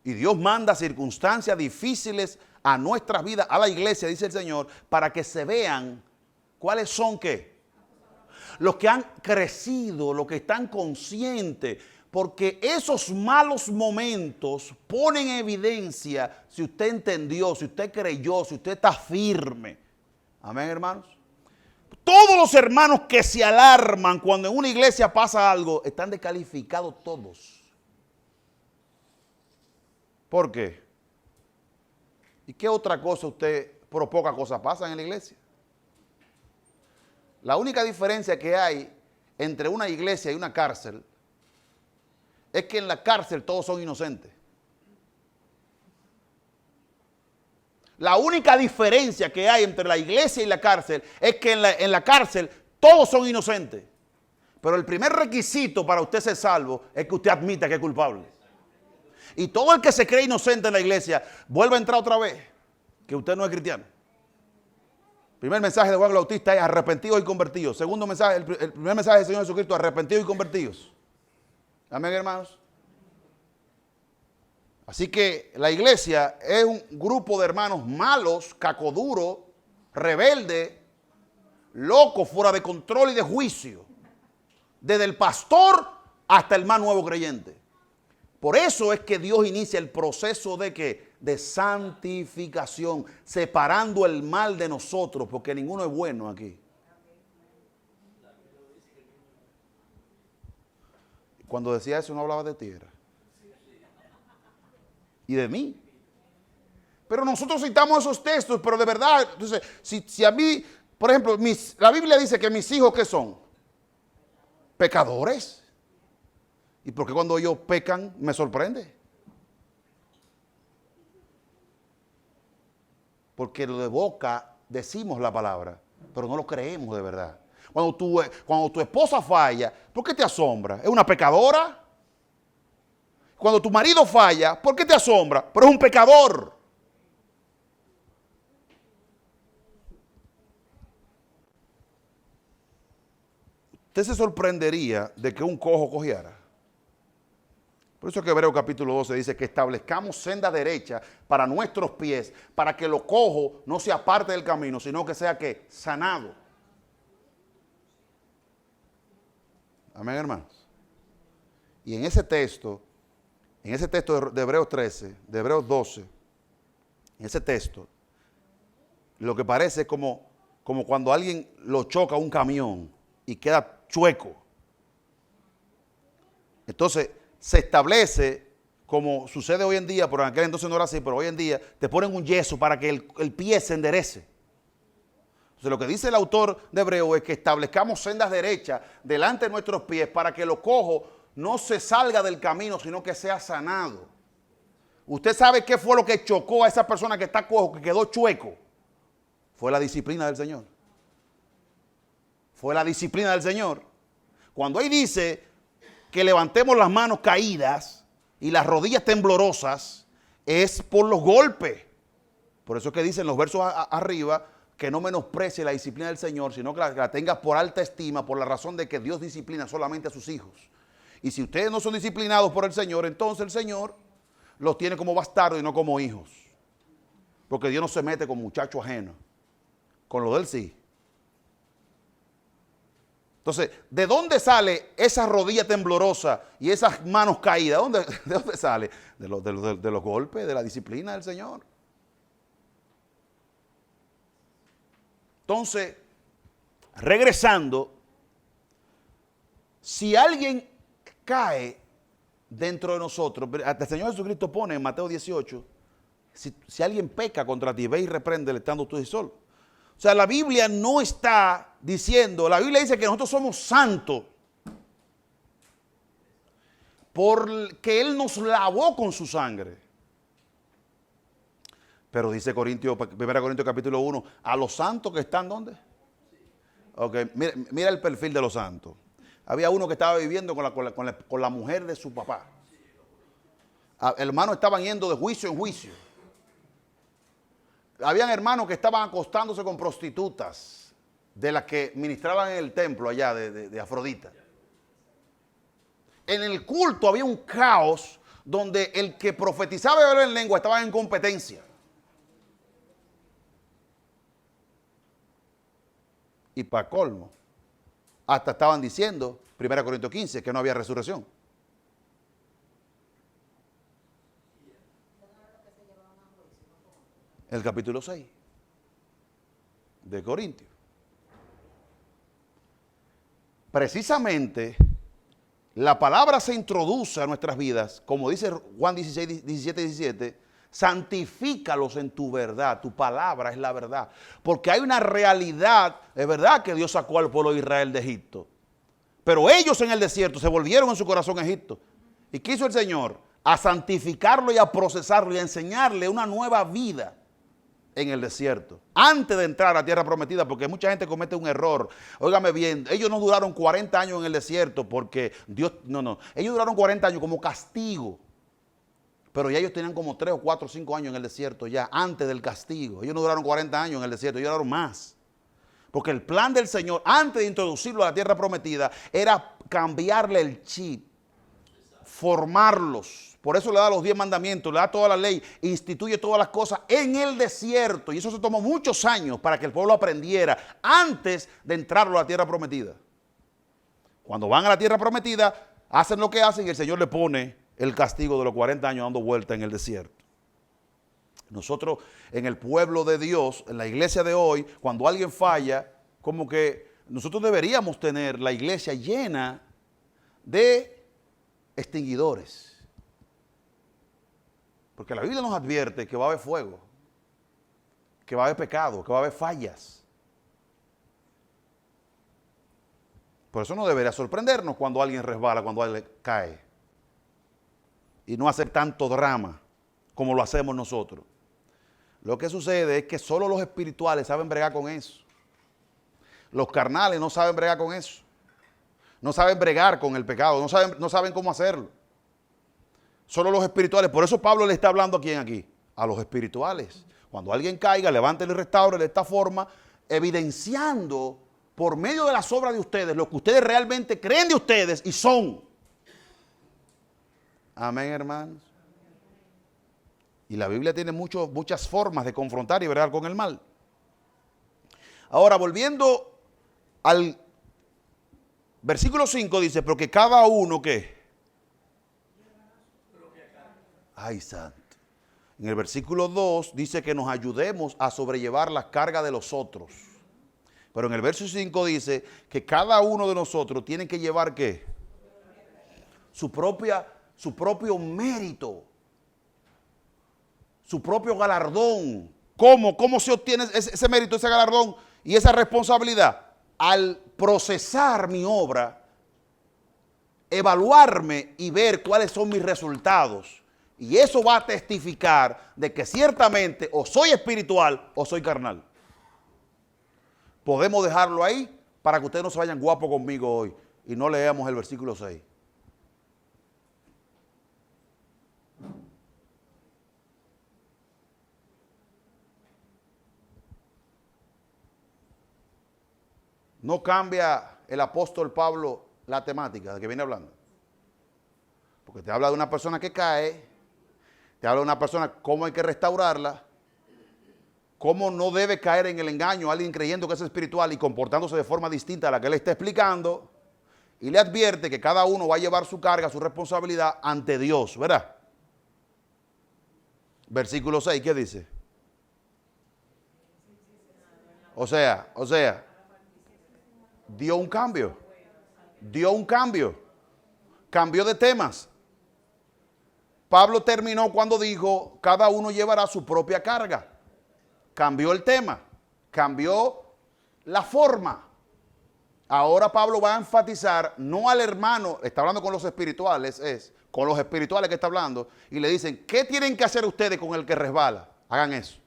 Y Dios manda circunstancias difíciles a nuestras vidas, a la iglesia, dice el Señor, para que se vean cuáles son qué. Los que han crecido, los que están conscientes. Porque esos malos momentos ponen en evidencia si usted entendió, si usted creyó, si usted está firme. Amén, hermanos. Todos los hermanos que se alarman cuando en una iglesia pasa algo, están descalificados todos. ¿Por qué? ¿Y qué otra cosa usted, por poca cosa, pasa en la iglesia? La única diferencia que hay entre una iglesia y una cárcel es que en la cárcel todos son inocentes. La única diferencia que hay entre la iglesia y la cárcel es que en la cárcel todos son inocentes. Pero el primer requisito para usted ser salvo es que usted admita que es culpable. Y todo el que se cree inocente en la iglesia vuelve a entrar otra vez, que usted no es cristiano. Primer mensaje de Juan el Bautista es arrepentidos y convertidos. Segundo mensaje, el primer mensaje del Señor Jesucristo, arrepentidos y convertidos. Amén, hermanos. Así que la iglesia es un grupo de hermanos malos, cacoduros, rebeldes, locos, fuera de control y de juicio. Desde el pastor hasta el más nuevo creyente. Por eso es que Dios inicia el proceso de ¿qué? De santificación, separando el mal de nosotros, porque ninguno es bueno aquí. Cuando decía eso no hablaba de tierra. Y de mí. Pero nosotros citamos esos textos, pero de verdad, entonces, si a mí, por ejemplo, la Biblia dice que mis hijos, ¿qué son? Pecadores. ¿Y por qué cuando ellos pecan me sorprende? Porque lo de boca decimos la palabra, pero no lo creemos de verdad. Cuando tu esposa falla, ¿por qué te asombra? ¿Es una pecadora? Cuando tu marido falla, ¿por qué te asombra? Pero es un pecador. Usted se sorprendería de que un cojo cojeara. Por eso es que Hebreos capítulo 12 dice que establezcamos senda derecha para nuestros pies, para que lo cojo no se aparte del camino, sino que sea que sanado. Amén, hermanos. Y en ese texto de Hebreos 13, de Hebreos 12, en ese texto, lo que parece es como cuando alguien lo choca un camión y queda chueco. Entonces, se establece, como sucede hoy en día, pero en aquel entonces no era así, pero hoy en día te ponen un yeso para que el pie se enderece. Entonces lo que dice el autor de Hebreo es que establezcamos sendas derechas delante de nuestros pies para que lo cojo no se salga del camino, sino que sea sanado. ¿Usted sabe qué fue lo que chocó a esa persona que está cojo, que quedó chueco? Fue la disciplina del Señor. Fue la disciplina del Señor. Cuando ahí dice que levantemos las manos caídas y las rodillas temblorosas, es por los golpes. Por eso es que dicen los versos arriba que no menosprecie la disciplina del Señor, sino que la tengas por alta estima, por la razón de que Dios disciplina solamente a sus hijos. Y si ustedes no son disciplinados por el Señor, entonces el Señor los tiene como bastardos y no como hijos. Porque Dios no se mete con muchachos ajenos. Con lo de él sí. Entonces, ¿de dónde sale esa rodilla temblorosa y esas manos caídas? ¿De dónde sale? De los golpes, de la disciplina del Señor. Entonces, regresando, si alguien cae dentro de nosotros, hasta el Señor Jesucristo pone en Mateo 18, si alguien peca contra ti, ve y repréndele estando tú y solo. O sea, la Biblia no está diciendo, la Biblia dice que nosotros somos santos porque Él nos lavó con su sangre. Pero dice 1 Corintios capítulo 1, a los santos que están, ¿dónde? Ok, mira el perfil de los santos. Había uno que estaba viviendo con la mujer de su papá. Hermanos estaban yendo de juicio en juicio. Habían hermanos que estaban acostándose con prostitutas de las que ministraban en el templo allá de Afrodita. En el culto había un caos donde el que profetizaba y hablaba en lengua estaba en competencia. Y para colmo, hasta estaban diciendo, 1 Corintios 15, que no había resurrección. El capítulo 6 de Corintios. Precisamente, la palabra se introduce a nuestras vidas, como dice Juan 16, 17, 17, santifícalos en tu verdad, tu palabra es la verdad. Porque hay una realidad, es verdad que Dios sacó al pueblo de Israel de Egipto, pero ellos en el desierto se volvieron en su corazón a Egipto. ¿Y qué hizo el Señor? A santificarlo y a procesarlo y a enseñarle una nueva vida en el desierto, antes de entrar a tierra prometida, porque mucha gente comete un error. Óigame bien, ellos no duraron 40 años en el desierto porque Dios, no, ellos duraron 40 años como castigo, pero ya ellos tenían como 3 o 4 o 5 años en el desierto ya, antes del castigo. Ellos no duraron 40 años en el desierto, ellos duraron más. Porque el plan del Señor, antes de introducirlo a la tierra prometida, era cambiarle el chip, formarlos. Por eso le da los 10 mandamientos, le da toda la ley, instituye todas las cosas en el desierto. Y eso se tomó muchos años para que el pueblo aprendiera antes de entrarlo a la tierra prometida. Cuando van a la tierra prometida, hacen lo que hacen y el Señor le pone el castigo de los 40 años dando vuelta en el desierto. Nosotros en el pueblo de Dios, en la iglesia de hoy, cuando alguien falla, como que nosotros deberíamos tener la iglesia llena de extinguidores. Porque la Biblia nos advierte que va a haber fuego, que va a haber pecado, que va a haber fallas. Por eso no debería sorprendernos cuando alguien resbala, cuando alguien cae. Y no hacer tanto drama como lo hacemos nosotros. Lo que sucede es que solo los espirituales saben bregar con eso. Los carnales no saben bregar con eso. No saben bregar con el pecado, no saben cómo hacerlo. Solo los espirituales. Por eso Pablo le está hablando a quién aquí. A los espirituales. Cuando alguien caiga, levántele y restaure de esta forma, evidenciando por medio de las obras de ustedes lo que ustedes realmente creen de ustedes y son. Amén, hermanos. Y la Biblia tiene muchas formas de confrontar y bregar con el mal. Ahora, volviendo al versículo 5, dice, porque cada uno, ¿qué? Ay, santo. En el versículo 2 dice que nos ayudemos a sobrellevar las cargas de los otros. Pero en el verso 5 dice que cada uno de nosotros tiene que llevar, ¿qué? Su propio mérito. Su propio galardón. ¿Cómo se obtiene ese mérito, ese galardón y esa responsabilidad? Al procesar mi obra, evaluarme y ver cuáles son mis resultados. Y eso va a testificar de que ciertamente o soy espiritual o soy carnal. Podemos dejarlo ahí para que ustedes no se vayan guapos conmigo hoy y no leamos el versículo 6. No cambia el apóstol Pablo la temática de que viene hablando. Porque te habla de una persona que cae, te habla de una persona cómo hay que restaurarla, cómo no debe caer en el engaño a alguien creyendo que es espiritual y comportándose de forma distinta a la que él está explicando, y le advierte que cada uno va a llevar su carga, su responsabilidad ante Dios, ¿verdad? Versículo 6, ¿qué dice? O sea, dio un cambio, cambió de temas. Pablo terminó cuando dijo, cada uno llevará su propia carga. Cambió el tema, cambió la forma. Ahora Pablo va a enfatizar, no al hermano, está hablando con los espirituales, con los espirituales que está hablando, y le dicen, ¿qué tienen que hacer ustedes con el que resbala? Hagan eso.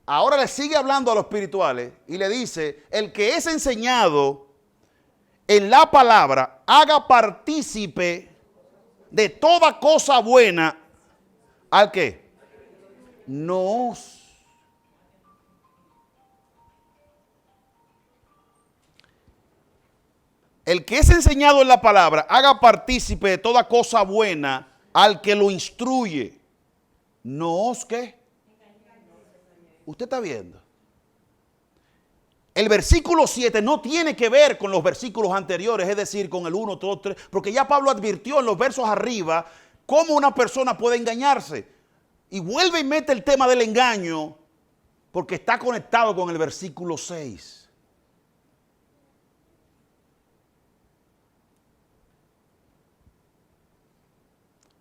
Ahora le sigue hablando a los espirituales y le dice, el que es enseñado en la palabra, haga partícipe de toda cosa buena, ¿al qué? Nos. El que es enseñado en la palabra, haga partícipe de toda cosa buena al que lo instruye. ¿Nos qué? ¿Usted está viendo? El versículo 7 no tiene que ver con los versículos anteriores, es decir, con el 1, 2, 3, porque ya Pablo advirtió en los versos arriba cómo una persona puede engañarse. Y vuelve y mete el tema del engaño porque está conectado con el versículo 6.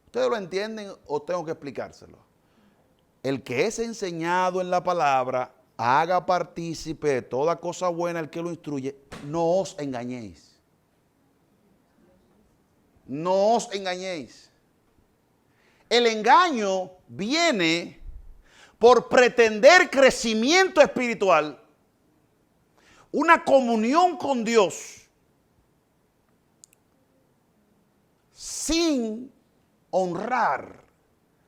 ¿Ustedes lo entienden o tengo que explicárselo? El que es enseñado en la palabra, haga partícipe de toda cosa buena el que lo instruye. No os engañéis. No os engañéis. El engaño viene por pretender crecimiento espiritual, una comunión con Dios, sin honrar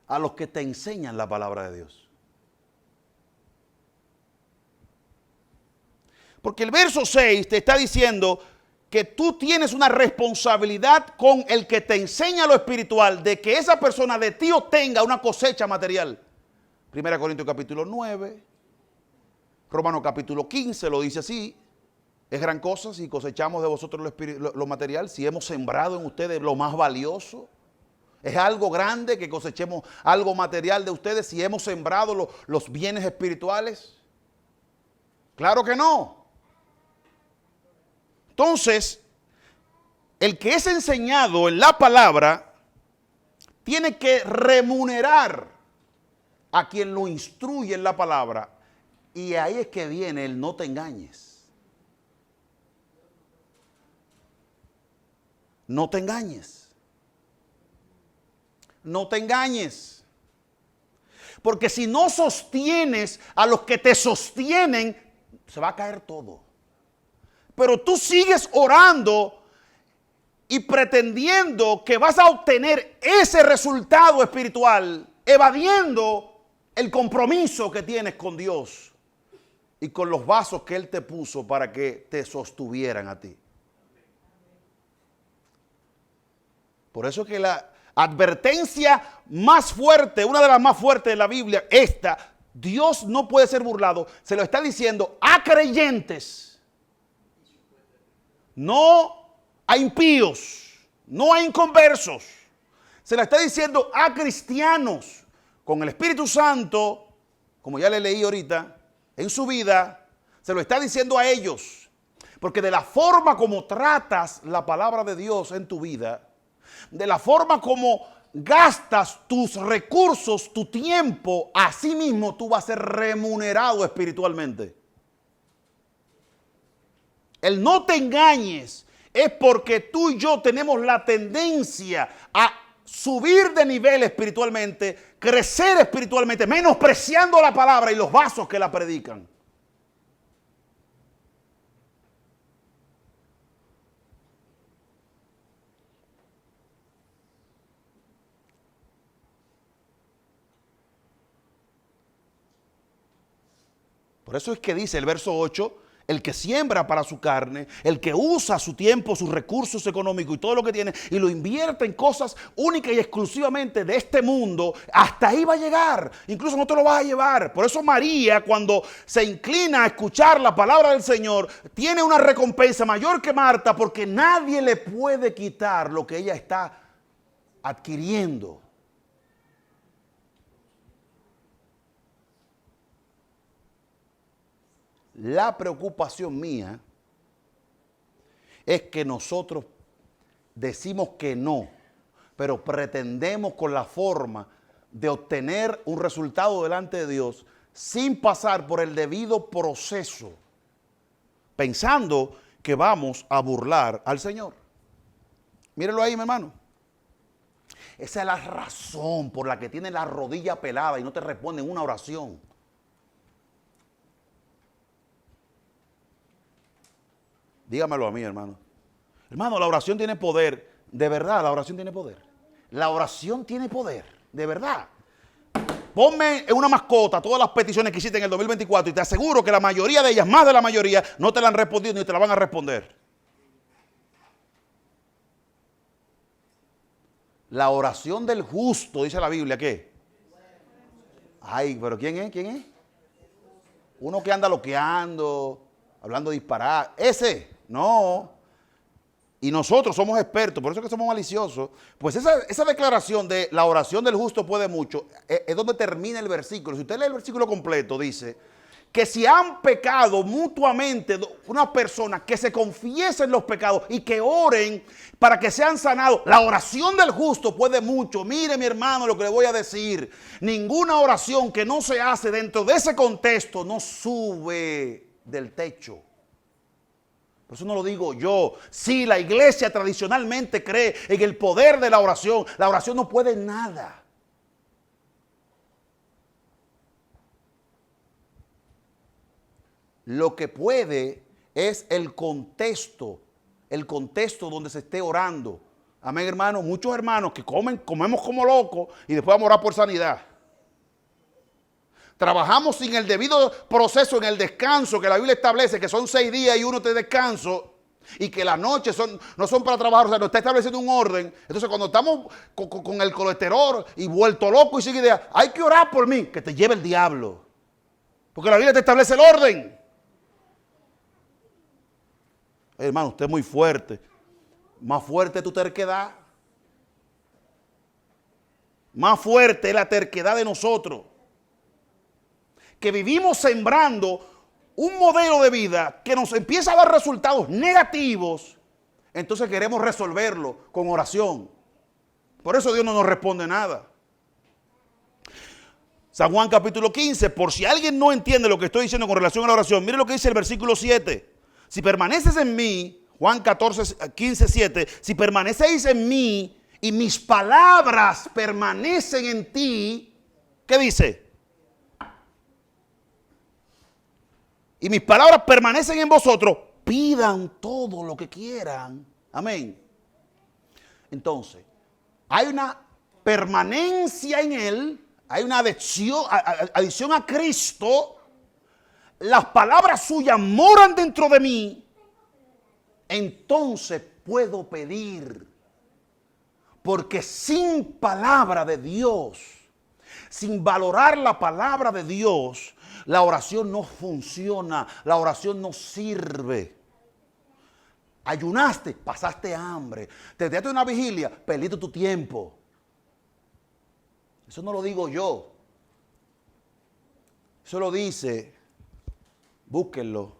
a los que te enseñan la palabra de Dios. Porque el verso 6 te está diciendo que tú tienes una responsabilidad con el que te enseña lo espiritual, de que esa persona de ti obtenga una cosecha material. 1 Corintios capítulo 9, Romanos capítulo 15 lo dice así. Es gran cosa si cosechamos de vosotros lo material, si hemos sembrado en ustedes lo más valioso. Es algo grande que cosechemos algo material de ustedes si hemos sembrado los bienes espirituales. Claro que no. Entonces, el que es enseñado en la palabra tiene que remunerar a quien lo instruye en la palabra. Y ahí es que viene el no te engañes. No te engañes. No te engañes. Porque si no sostienes a los que te sostienen, se va a caer todo. Pero tú sigues orando y pretendiendo que vas a obtener ese resultado espiritual, evadiendo el compromiso que tienes con Dios y con los vasos que Él te puso para que te sostuvieran a ti. Por eso que la advertencia más fuerte, una de las más fuertes de la Biblia, esta, Dios no puede ser burlado, se lo está diciendo a creyentes. No a impíos, no a inconversos. Se la está diciendo a cristianos con el Espíritu Santo, como ya le leí ahorita, en su vida. Se lo está diciendo a ellos. Porque de la forma como tratas la palabra de Dios en tu vida, de la forma como gastas tus recursos, tu tiempo, así mismo tú vas a ser remunerado espiritualmente. El no te engañes es porque tú y yo tenemos la tendencia a subir de nivel espiritualmente, crecer espiritualmente, menospreciando la palabra y los vasos que la predican. Por eso es que dice el verso 8, el que siembra para su carne, el que usa su tiempo, sus recursos económicos y todo lo que tiene y lo invierte en cosas únicas y exclusivamente de este mundo, hasta ahí va a llegar. Incluso no te lo vas a llevar. Por eso María, cuando se inclina a escuchar la palabra del Señor, tiene una recompensa mayor que Marta, porque nadie le puede quitar lo que ella está adquiriendo. La preocupación mía es que nosotros decimos que no, pero pretendemos con la forma de obtener un resultado delante de Dios sin pasar por el debido proceso, pensando que vamos a burlar al Señor. Mírenlo ahí, mi hermano. Esa es la razón por la que tiene la rodilla pelada y no te responden una oración. Dígamelo a mí, hermano. Hermano, la oración tiene poder. De verdad, la oración tiene poder. La oración tiene poder. De verdad. Ponme en una mascota todas las peticiones que hiciste en el 2024 y te aseguro que la mayoría de ellas, más de la mayoría, no te la han respondido ni te la van a responder. La oración del justo, dice la Biblia, ¿qué? Ay, pero ¿quién es? ¿Quién es? Uno que anda loqueando, hablando disparate. Ese. No. Y nosotros somos expertos, por eso es que somos maliciosos. Pues esa declaración de la oración del justo puede mucho, es donde termina el versículo. Si usted lee el versículo completo, dice que si han pecado mutuamente unas personas, que se confiesen los pecados y que oren para que sean sanados. La oración del justo puede mucho. Mire, mi hermano, lo que le voy a decir. Ninguna oración que no se hace dentro de ese contexto no sube del techo. Por eso no lo digo yo. Sí, la iglesia tradicionalmente cree en el poder de la oración. La oración no puede nada. Lo que puede es el contexto donde se esté orando. Amén, hermanos. Muchos hermanos que comemos como locos y después vamos a orar por sanidad. Trabajamos sin el debido proceso en el descanso que la Biblia establece, que son 6 días y 1 de descanso, y que las noches no son para trabajar, o sea, no está estableciendo un orden. Entonces, cuando estamos con el colesterol y vuelto loco y sin idea, hay que orar por mí, que te lleve el diablo. Porque la Biblia te establece el orden. Hermano, usted es muy fuerte. Más fuerte es tu terquedad. Más fuerte es la terquedad de nosotros. Que vivimos sembrando un modelo de vida que nos empieza a dar resultados negativos. Entonces queremos resolverlo con oración. Por eso Dios no nos responde nada. San Juan capítulo 15, por si alguien no entiende lo que estoy diciendo con relación a la oración, mire lo que dice el versículo 7. Si permaneces en mí, Juan 15, 7, si permanecéis en mí y mis palabras permanecen en ti, ¿qué dice? Y mis palabras permanecen en vosotros, pidan todo lo que quieran. Amén. Entonces, hay una permanencia en Él, hay una adición a Cristo. Las palabras suyas moran dentro de mí. Entonces puedo pedir. Porque sin palabra de Dios, sin valorar la palabra de Dios, la oración no funciona, la oración no sirve. Ayunaste, pasaste hambre. Te diste una vigilia, perdiste tu tiempo. Eso no lo digo yo. Eso lo dice, búsquenlo,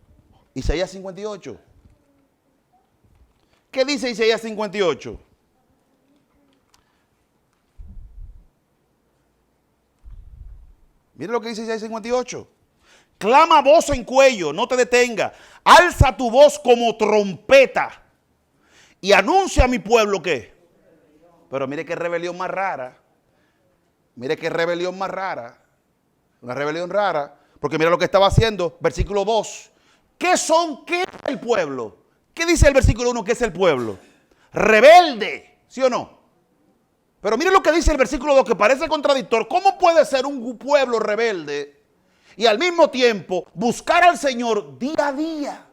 Isaías 58. ¿Qué dice Isaías 58? Mire lo que dice Isaías 58. Clama voz en cuello, no te detenga. Alza tu voz como trompeta y anuncia a mi pueblo ¿qué? Pero mire qué rebelión más rara. Mire qué rebelión más rara. Una rebelión rara. Porque mira lo que estaba haciendo. Versículo 2. ¿Qué es el pueblo? ¿Qué dice el versículo 1? ¿Qué es el pueblo? Rebelde. ¿Sí o no? Pero mire lo que dice el versículo 2, que parece contradictorio. ¿Cómo puede ser un pueblo rebelde y al mismo tiempo buscar al Señor día a día?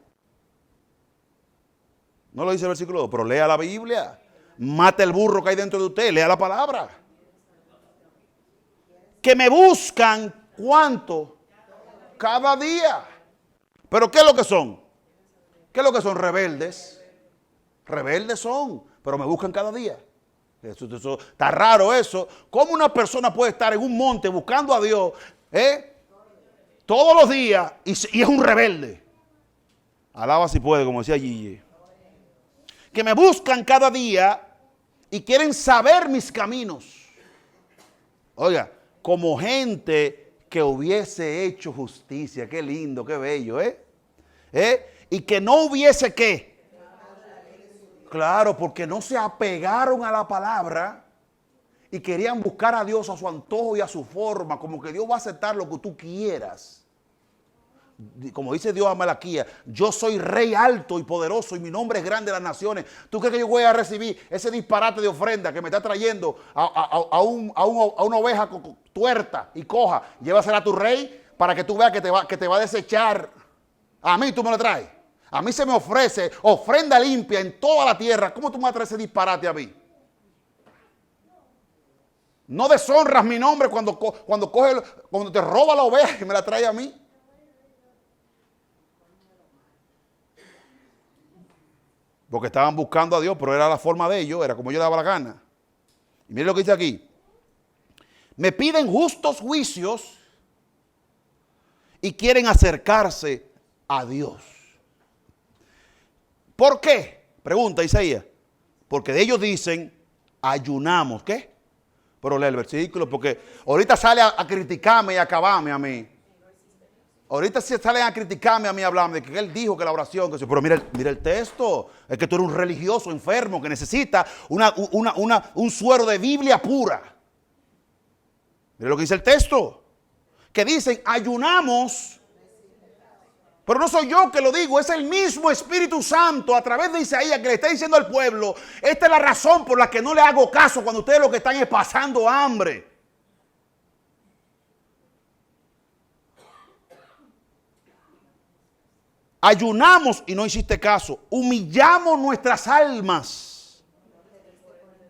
No lo dice el versículo 2, pero lea la Biblia. Mate el burro que hay dentro de usted. Lea la palabra. Que me buscan, ¿cuánto? Cada día. ¿Pero qué es lo que son? ¿Qué es lo que son? Rebeldes. Rebeldes son, pero me buscan cada día. Eso, está raro eso. ¿Cómo una persona puede estar en un monte buscando a Dios todos los días y es un rebelde? Alaba si puede, como decía Gigi. Que me buscan cada día y quieren saber mis caminos. Oiga, como gente que hubiese hecho justicia. Qué lindo, qué bello, y que no hubiese ¿qué? Claro, porque no se apegaron a la palabra y querían buscar a Dios a su antojo y a su forma, como que Dios va a aceptar lo que tú quieras. Como dice Dios a Malaquías, yo soy rey alto y poderoso y mi nombre es grande en las naciones. ¿Tú crees que yo voy a recibir ese disparate de ofrenda que me está trayendo a una oveja tuerta y coja? Llévasela a tu rey para que tú veas que te va a desechar. A mí tú me lo traes. A mí se me ofrece ofrenda limpia en toda la tierra. ¿Cómo tú me traes ese disparate a mí? No deshonras mi nombre cuando te roba la oveja y me la trae a mí. Porque estaban buscando a Dios, pero era la forma de ellos, era como yo daba la gana. Y mire lo que dice aquí. Me piden justos juicios y quieren acercarse a Dios. ¿Por qué? Pregunta Isaías. Porque de ellos dicen, ayunamos. ¿Qué? Pero lee el versículo, porque ahorita sale a criticarme y a acabarme a mí. Ahorita sí salen a criticarme a mí, hablarme de que él dijo que la oración, pero mira el texto, es que tú eres un religioso enfermo que necesita un suero de Biblia pura. Mira lo que dice el texto, que dicen ayunamos, pero no soy yo que lo digo, es el mismo Espíritu Santo a través de Isaías que le está diciendo al pueblo, esta es la razón por la que no le hago caso cuando ustedes lo que están es pasando hambre. Ayunamos y no hiciste caso. Humillamos nuestras almas.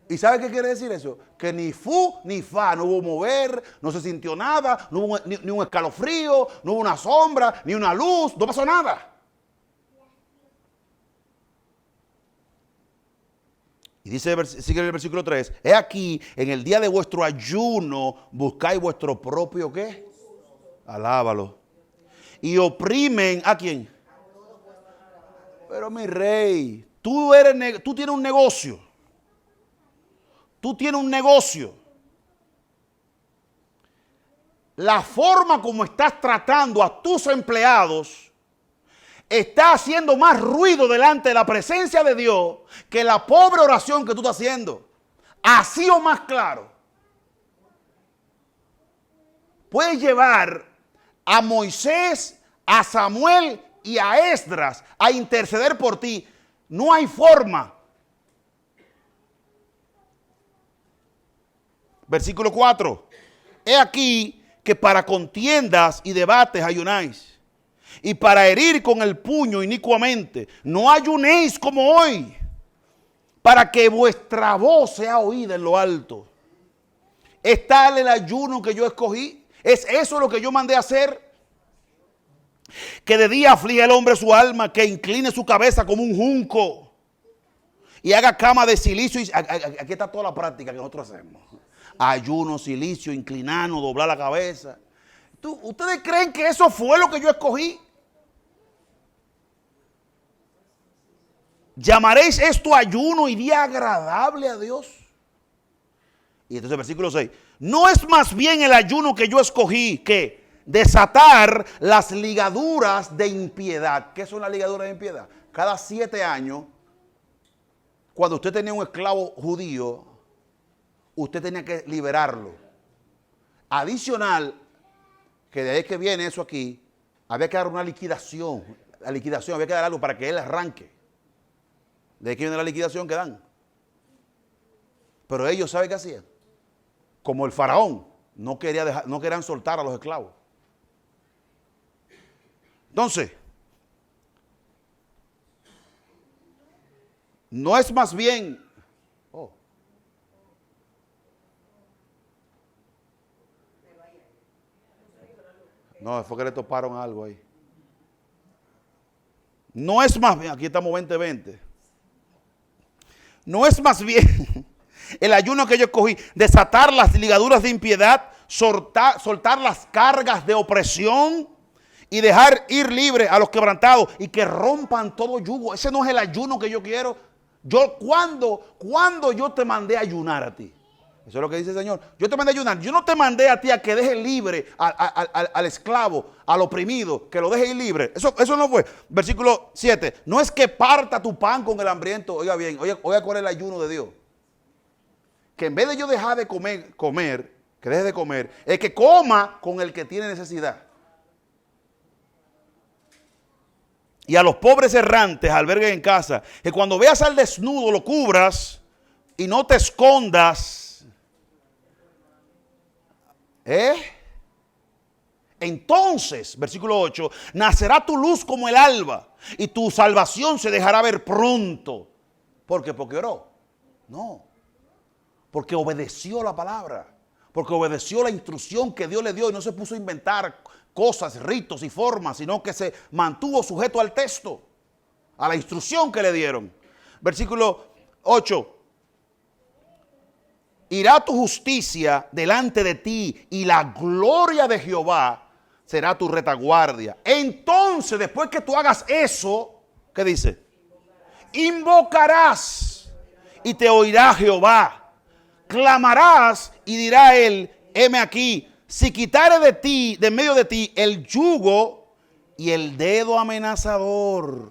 ¿Y sabe qué quiere decir eso? Que ni fu ni fa, no hubo mover, no se sintió nada, no hubo ni un escalofrío, no hubo una sombra, ni una luz, no pasó nada. Y dice, sigue el versículo 3, he aquí, en el día de vuestro ayuno, buscáis vuestro propio, ¿qué? Alábalo. Y oprimen, ¿a quién? Pero mi rey, tú tienes un negocio. Tú tienes un negocio. La forma como estás tratando a tus empleados está haciendo más ruido delante de la presencia de Dios que la pobre oración que tú estás haciendo. Así o más claro. Puedes llevar a Moisés, a Samuel y a Esdras a interceder por ti. No hay forma. Versículo 4. He aquí que para contiendas y debates ayunáis. Y para herir con el puño inicuamente, no ayunéis como hoy, para que vuestra voz sea oída en lo alto. ¿Es tal el ayuno que yo escogí? ¿Es eso lo que yo mandé a hacer? Que de día aflige el hombre su alma, que incline su cabeza como un junco y haga cama de silicio. Aquí está toda la práctica que nosotros hacemos. Ayuno, silicio, inclinarnos, doblar la cabeza. ¿Ustedes creen que eso fue lo que yo escogí? ¿Llamaréis esto ayuno y día agradable a Dios? Y entonces versículo 6. ¿No es más bien el ayuno que yo escogí que desatar las ligaduras de impiedad? ¿Qué son las ligaduras de impiedad? Cada 7 años, cuando usted tenía un esclavo judío, usted tenía que liberarlo. Adicional, que de ahí que viene eso aquí, había que dar una liquidación. La liquidación, había que dar algo para que él arranque. De ahí que viene la liquidación que dan. Pero ellos, ¿saben qué hacían? Como el faraón, no querían soltar a los esclavos. Entonces, no es más bien... No, fue que le toparon algo ahí. No es más bien, aquí estamos 20-20. No es más bien el ayuno que yo escogí, desatar las ligaduras de impiedad, soltar las cargas de opresión y dejar ir libre a los quebrantados y que rompan todo yugo. Ese no es el ayuno que yo quiero. ¿Cuándo yo te mandé a ayunar a ti? Eso es lo que dice el Señor. Yo te mandé a ayunar. Yo no te mandé a ti a que dejes libre al esclavo, al oprimido, que lo dejes ir libre. Eso no fue. Versículo 7. No es que parta tu pan con el hambriento. Oiga bien, oiga cuál es el ayuno de Dios. Que en vez de yo dejar de comer, que deje de comer, es que coma con el que tiene necesidad. Y a los pobres errantes alberguen en casa. Que cuando veas al desnudo lo cubras y no te escondas. Entonces, versículo 8, nacerá tu luz como el alba y tu salvación se dejará ver pronto. ¿Por qué? Porque oró. No, porque obedeció la palabra, porque obedeció la instrucción que Dios le dio y no se puso a inventar cosas, ritos y formas, sino que se mantuvo sujeto al texto, a la instrucción que le dieron. Versículo 8. Irá tu justicia delante de ti y la gloria de Jehová será tu retaguardia. Entonces, después que tú hagas eso, ¿qué dice? Invocarás y te oirá Jehová. Clamarás y dirá él, heme aquí. Si quitare de ti, de en medio de ti, el yugo y el dedo amenazador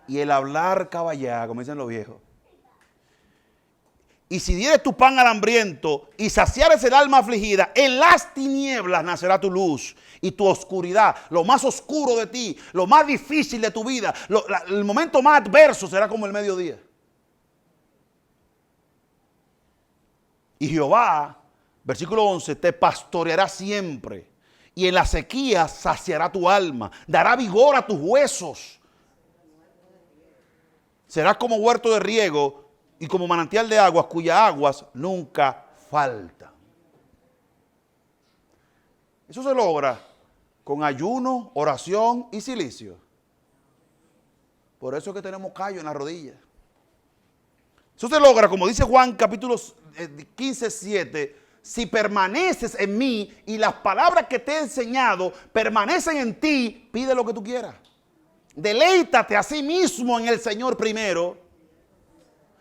y el hablar caballá, como dicen los viejos. Y si dieres tu pan al hambriento y saciares el alma afligida, en las tinieblas nacerá tu luz y tu oscuridad, lo más oscuro de ti, lo más difícil de tu vida, el momento más adverso será como el mediodía. Y Jehová, versículo 11, te pastoreará siempre y en la sequía saciará tu alma, dará vigor a tus huesos. Serás como huerto de riego y como manantial de aguas, cuyas aguas nunca faltan. Eso se logra con ayuno, oración y silicio. Por eso es que tenemos callo en las rodillas. Eso se logra, como dice Juan capítulo 15, 7, si permaneces en mí y las palabras que te he enseñado permanecen en ti, pide lo que tú quieras. Deleítate a sí mismo en el Señor primero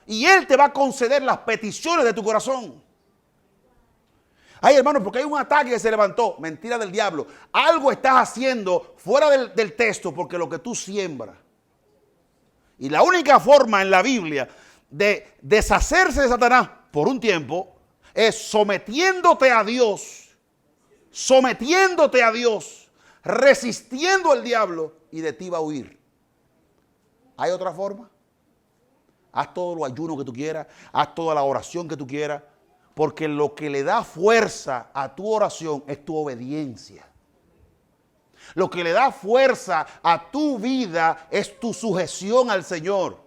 y Él te va a conceder las peticiones de tu corazón. Ay, hermano, porque hay un ataque que se levantó. Mentira del diablo. Algo estás haciendo fuera del texto porque lo que tú siembras. Y la única forma en la Biblia de deshacerse de Satanás por un tiempo es sometiéndote a Dios, resistiendo al diablo y de ti va a huir. ¿Hay otra forma? Haz todo lo ayuno que tú quieras, haz toda la oración que tú quieras, porque lo que le da fuerza a tu oración es tu obediencia. Lo que le da fuerza a tu vida es tu sujeción al Señor.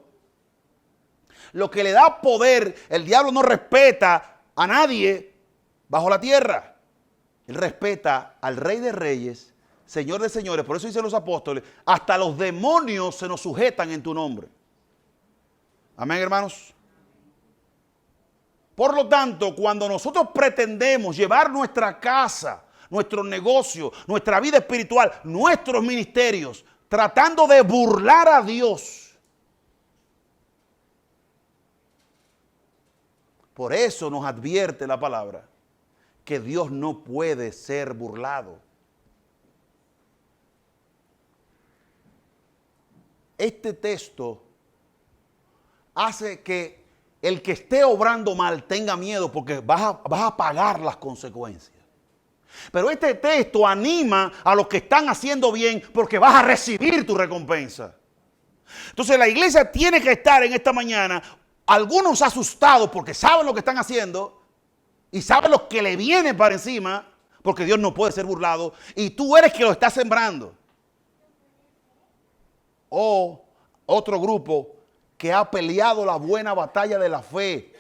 Lo que le da poder, el diablo no respeta a nadie bajo la tierra. Él respeta al Rey de Reyes, Señor de Señores. Por eso dicen los apóstoles, hasta los demonios se nos sujetan en tu nombre. Amén, hermanos. Por lo tanto, cuando nosotros pretendemos llevar nuestra casa, nuestro negocio, nuestra vida espiritual, nuestros ministerios, tratando de burlar a Dios, por eso nos advierte la palabra que Dios no puede ser burlado. Este texto hace que el que esté obrando mal tenga miedo porque vas a pagar las consecuencias. Pero este texto anima a los que están haciendo bien porque vas a recibir tu recompensa. Entonces la iglesia tiene que estar en esta mañana, algunos asustados porque saben lo que están haciendo y saben lo que le viene para encima, porque Dios no puede ser burlado y tú eres que lo estás sembrando. O otro grupo que ha peleado la buena batalla de la fe,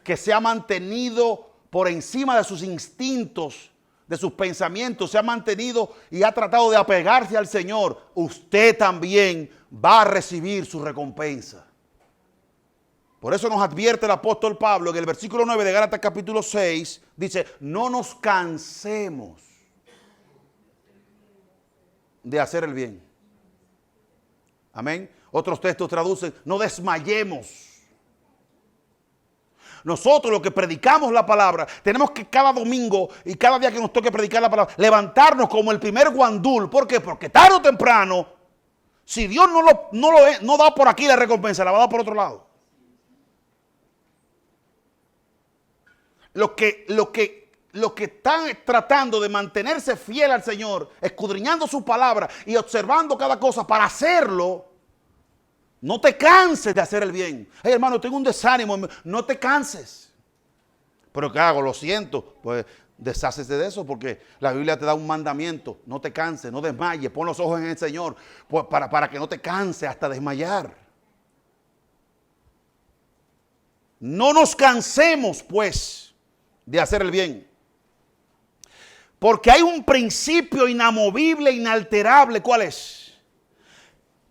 que se ha mantenido por encima de sus instintos, de sus pensamientos, se ha mantenido y ha tratado de apegarse al Señor. Usted también va a recibir su recompensa. Por eso nos advierte el apóstol Pablo en el versículo 9 de Gálatas capítulo 6, dice, no nos cansemos de hacer el bien. Amén. Otros textos traducen, no desmayemos. Nosotros los que predicamos la palabra, tenemos que cada domingo y cada día que nos toque predicar la palabra, levantarnos como el primer guandul. ¿Por qué? Porque tarde o temprano, si Dios no da por aquí la recompensa, la va a dar por otro lado. Los que están tratando de mantenerse fiel al Señor, escudriñando su palabra y observando cada cosa para hacerlo, no te canses de hacer el bien. Hey, hermano, tengo un desánimo. No te canses. ¿Pero qué hago? Lo siento. Pues deshácese de eso porque la Biblia te da un mandamiento. No te canses, no desmayes. Pon los ojos en el Señor pues para que no te canses hasta desmayar. No nos cansemos, pues, de hacer el bien. Porque hay un principio inamovible, inalterable. ¿Cuál es?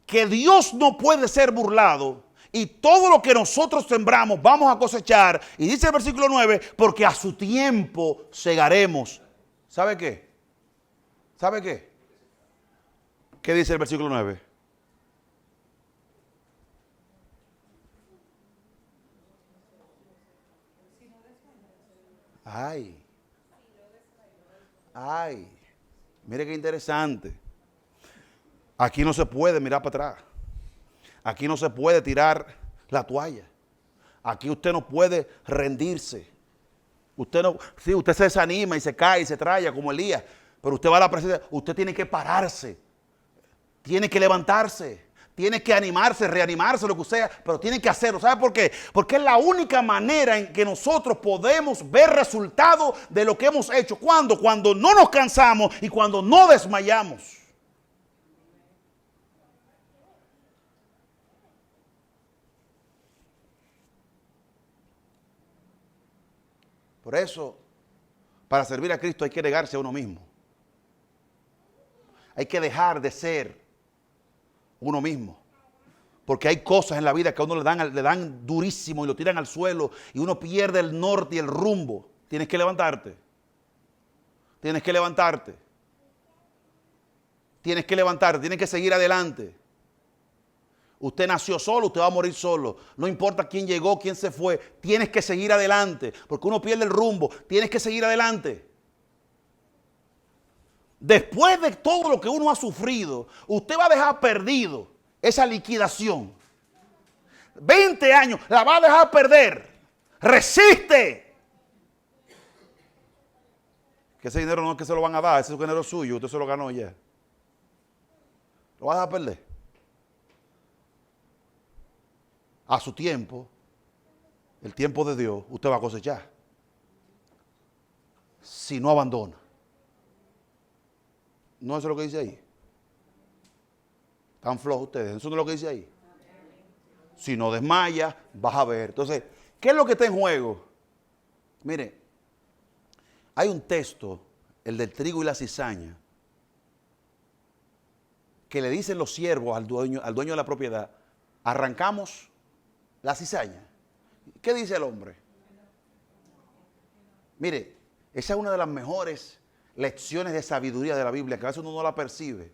Que Dios no puede ser burlado y todo lo que nosotros sembramos vamos a cosechar. Y dice el versículo 9, porque a su tiempo segaremos. ¿Sabe qué? ¿Sabe qué? ¿Qué dice el versículo 9? Ay, mire qué interesante. Aquí no se puede mirar para atrás. Aquí no se puede tirar la toalla. Aquí usted no puede rendirse. Usted se desanima y se cae y se traya como Elías. Pero usted va a la presencia, usted tiene que pararse. Tiene que levantarse. tiene que animarse, reanimarse, lo que sea, pero tiene que hacerlo. ¿Sabe por qué? Porque es la única manera en que nosotros podemos ver resultados de lo que hemos hecho. ¿Cuándo? Cuando no nos cansamos y cuando no desmayamos. Por eso, para servir a Cristo hay que negarse a uno mismo. Hay que dejar de ser uno mismo. Porque hay cosas en la vida que a uno le dan durísimo y lo tiran al suelo y uno pierde el norte y el rumbo. Tienes que levantarte. Tienes que levantarte. Tienes que levantarte. Tienes que seguir adelante. Usted nació solo, usted va a morir solo. No importa quién llegó, quién se fue. Tienes que seguir adelante. Porque uno pierde el rumbo. Tienes que seguir adelante. Después de todo lo que uno ha sufrido, usted va a dejar perdido esa liquidación. 20 años, la va a dejar perder. Resiste. Que ese dinero no es que se lo van a dar, ese dinero es suyo, usted se lo ganó ya. Lo va a dejar perder. A su tiempo, el tiempo de Dios, usted va a cosechar. Si no abandona. ¿No eso es lo que dice ahí? Están flojos ustedes. ¿Eso no es lo que dice ahí? Si no desmaya, vas a ver. Entonces, ¿qué es lo que está en juego? Mire, hay un texto, el del trigo y la cizaña, que le dicen los siervos al dueño de la propiedad: arrancamos la cizaña. ¿Qué dice el hombre? Mire, esa es una de las mejores lecciones de sabiduría de la Biblia, que a veces uno no la percibe.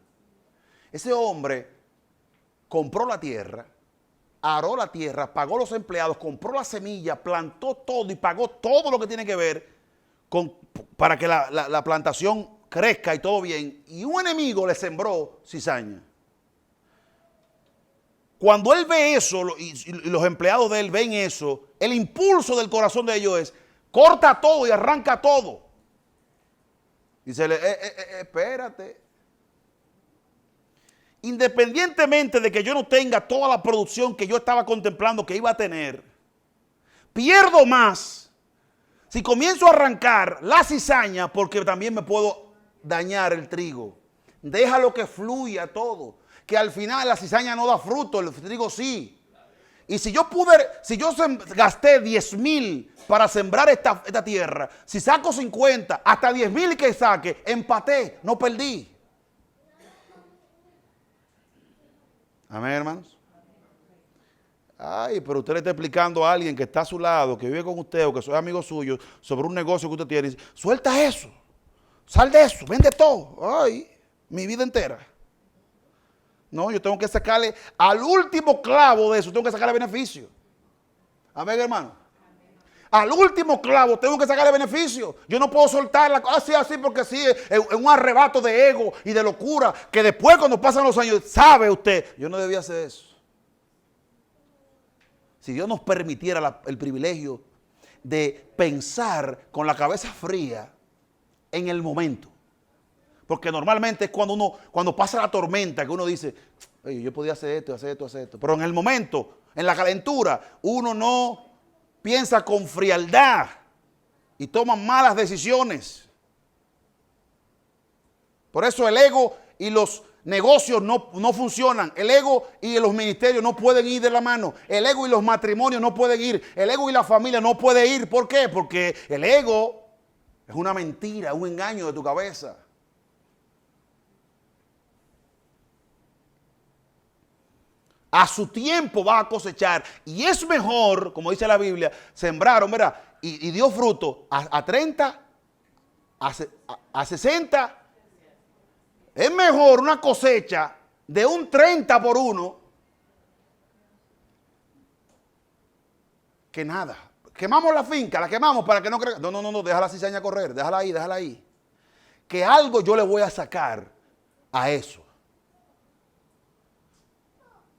Ese hombre compró la tierra, aró la tierra, pagó los empleados, compró la semilla, plantó todo y pagó todo lo que tiene que ver para que la plantación crezca y todo bien. Y un enemigo le sembró cizaña. Cuando él ve eso y los empleados de él ven eso, el impulso del corazón de ellos es: corta todo y arranca todo. Dice, espérate. Independientemente de que yo no tenga toda la producción que yo estaba contemplando que iba a tener, pierdo más si comienzo a arrancar la cizaña, porque también me puedo dañar el trigo. Déjalo que fluya todo, que al final la cizaña no da fruto, el trigo sí. Y si yo gasté 10,000 para sembrar esta tierra, si saco 50, hasta 10,000 que saque, empaté, no perdí. Amén, hermanos. Ay, pero usted le está explicando a alguien que está a su lado, que vive con usted o que es amigo suyo, sobre un negocio que usted tiene. Y dice: suelta eso, sal de eso, vende todo. Ay, mi vida entera. No, yo tengo que sacarle al último clavo de eso, tengo que sacarle beneficio. Amén, hermano. Al último clavo tengo que sacarle beneficio. Yo no puedo soltarla así porque sí, en un arrebato de ego y de locura, que después cuando pasan los años, sabe usted, yo no debía hacer eso. Si Dios nos permitiera el privilegio de pensar con la cabeza fría en el momento. Porque normalmente es cuando pasa la tormenta que uno dice: oye, yo podía hacer esto, hacer esto, hacer esto. Pero en el momento, en la calentura, uno no piensa con frialdad y toma malas decisiones. Por eso el ego y los negocios no funcionan. El ego y los ministerios no pueden ir de la mano. El ego y los matrimonios no pueden ir. El ego y la familia no pueden ir. ¿Por qué? Porque el ego es una mentira, un engaño de tu cabeza. A su tiempo va a cosechar. Y es mejor, como dice la Biblia, sembraron, ¿verdad? Y dio fruto a 30, a 60. Es mejor una cosecha de un 30 por 1 que nada. Quemamos la finca, la quemamos para que no crezca. No, deja la cizaña correr, déjala ahí. Que algo yo le voy a sacar a eso.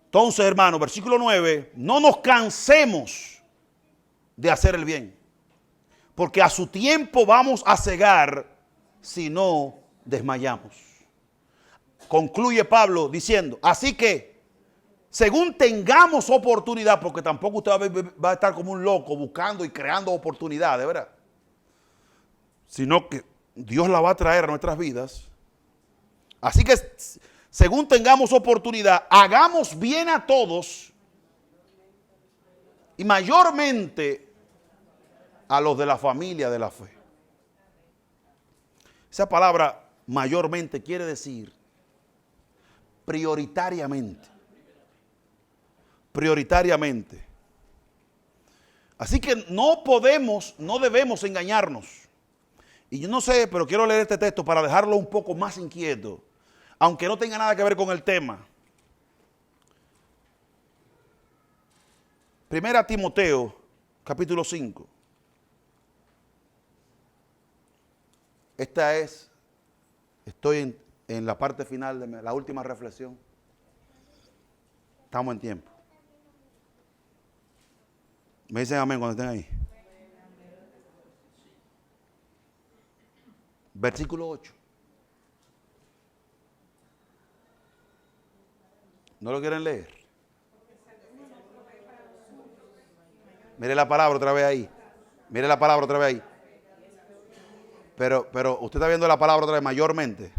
Entonces, hermano, versículo 9, no nos cansemos de hacer el bien, porque a su tiempo vamos a cegar si no desmayamos. Concluye Pablo diciendo: así que según tengamos oportunidad, porque tampoco usted va a estar como un loco buscando y creando oportunidades, ¿verdad? Sino que Dios la va a traer a nuestras vidas. Así que, según tengamos oportunidad, hagamos bien a todos y mayormente a los de la familia de la fe. Esa palabra mayormente quiere decir prioritariamente. Prioritariamente. Así que no debemos engañarnos. Y yo no sé, pero quiero leer este texto para dejarlo un poco más inquieto, aunque no tenga nada que ver con el tema. Primera Timoteo, capítulo 5. Estoy en la parte final de la última reflexión. Estamos en tiempo. Me dicen amén cuando estén ahí. Versículo 8. ¿No lo quieren leer? Mire la palabra otra vez ahí. Mire la palabra otra vez ahí. Pero usted está viendo la palabra otra vez, mayormente.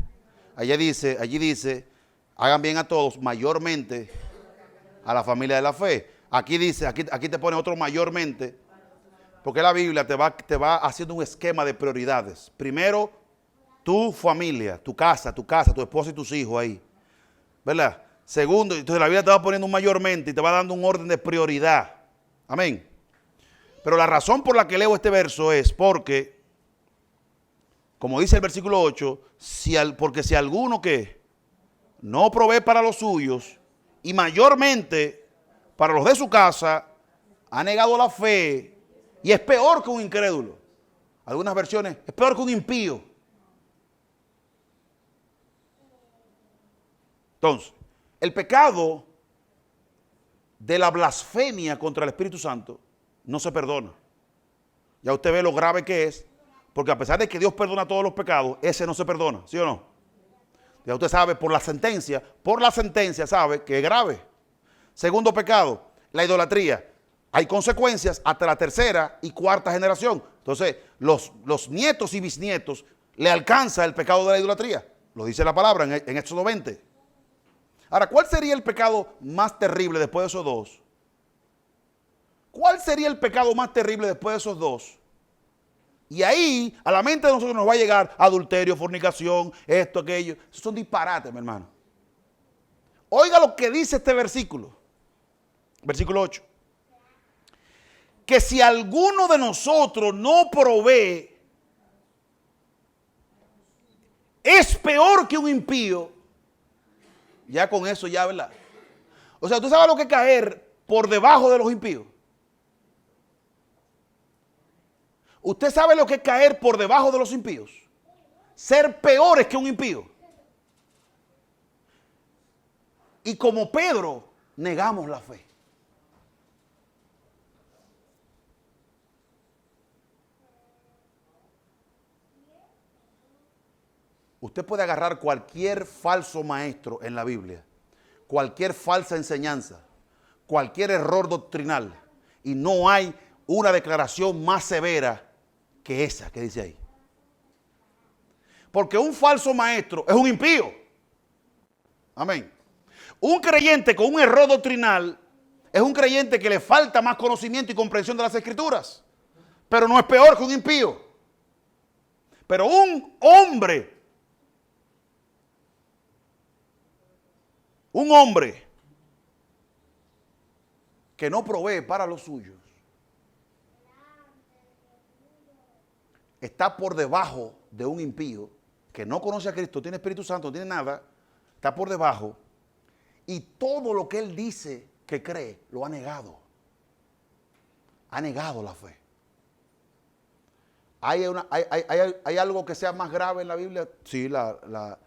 Allí dice, hagan bien a todos, mayormente a la familia de la fe. Aquí dice, aquí te pone otro mayormente, porque la Biblia te va haciendo un esquema de prioridades. Primero, tu familia, tu casa, tu esposa y tus hijos ahí. ¿Verdad? Segundo, entonces la Biblia te va poniendo un mayormente y te va dando un orden de prioridad. Amén. Pero la razón por la que leo este verso es porque, como dice el versículo 8, porque si alguno que no provee para los suyos y mayormente para los de su casa, ha negado la fe y es peor que un incrédulo. Algunas versiones, es peor que un impío. Entonces, el pecado de la blasfemia contra el Espíritu Santo no se perdona. Ya usted ve lo grave que es, porque a pesar de que Dios perdona todos los pecados, ese no se perdona, ¿sí o no? Ya usted sabe por la sentencia sabe que es grave. Segundo pecado, la idolatría. Hay consecuencias hasta la tercera y cuarta generación. Entonces, los nietos y bisnietos le alcanza el pecado de la idolatría. Lo dice la palabra en Éxodo 20. Ahora, ¿cuál sería el pecado más terrible después de esos dos? ¿Cuál sería el pecado más terrible después de esos dos? Y ahí, a la mente de nosotros nos va a llegar adulterio, fornicación, esto, aquello. Esos son disparates, mi hermano. Oiga lo que dice este versículo. Versículo 8. Que si alguno de nosotros no provee, es peor que un impío. Ya con eso ya, ¿verdad? O sea, ¿tú sabes lo que es caer por debajo de los impíos? ¿Usted sabe lo que es caer por debajo de los impíos? Ser peores que un impío. Y como Pedro, negamos la fe. Usted puede agarrar cualquier falso maestro en la Biblia, cualquier falsa enseñanza, cualquier error doctrinal, y no hay una declaración más severa que esa que dice ahí. Porque un falso maestro es un impío. Amén. Un creyente con un error doctrinal es un creyente que le falta más conocimiento y comprensión de las Escrituras, pero no es peor que un impío. Pero un hombre que no provee para los suyos está por debajo de un impío que no conoce a Cristo, tiene Espíritu Santo, no tiene nada, está por debajo, y todo lo que él dice que cree lo ha negado. Ha negado la fe. ¿Hay algo que sea más grave en la Biblia? Sí, la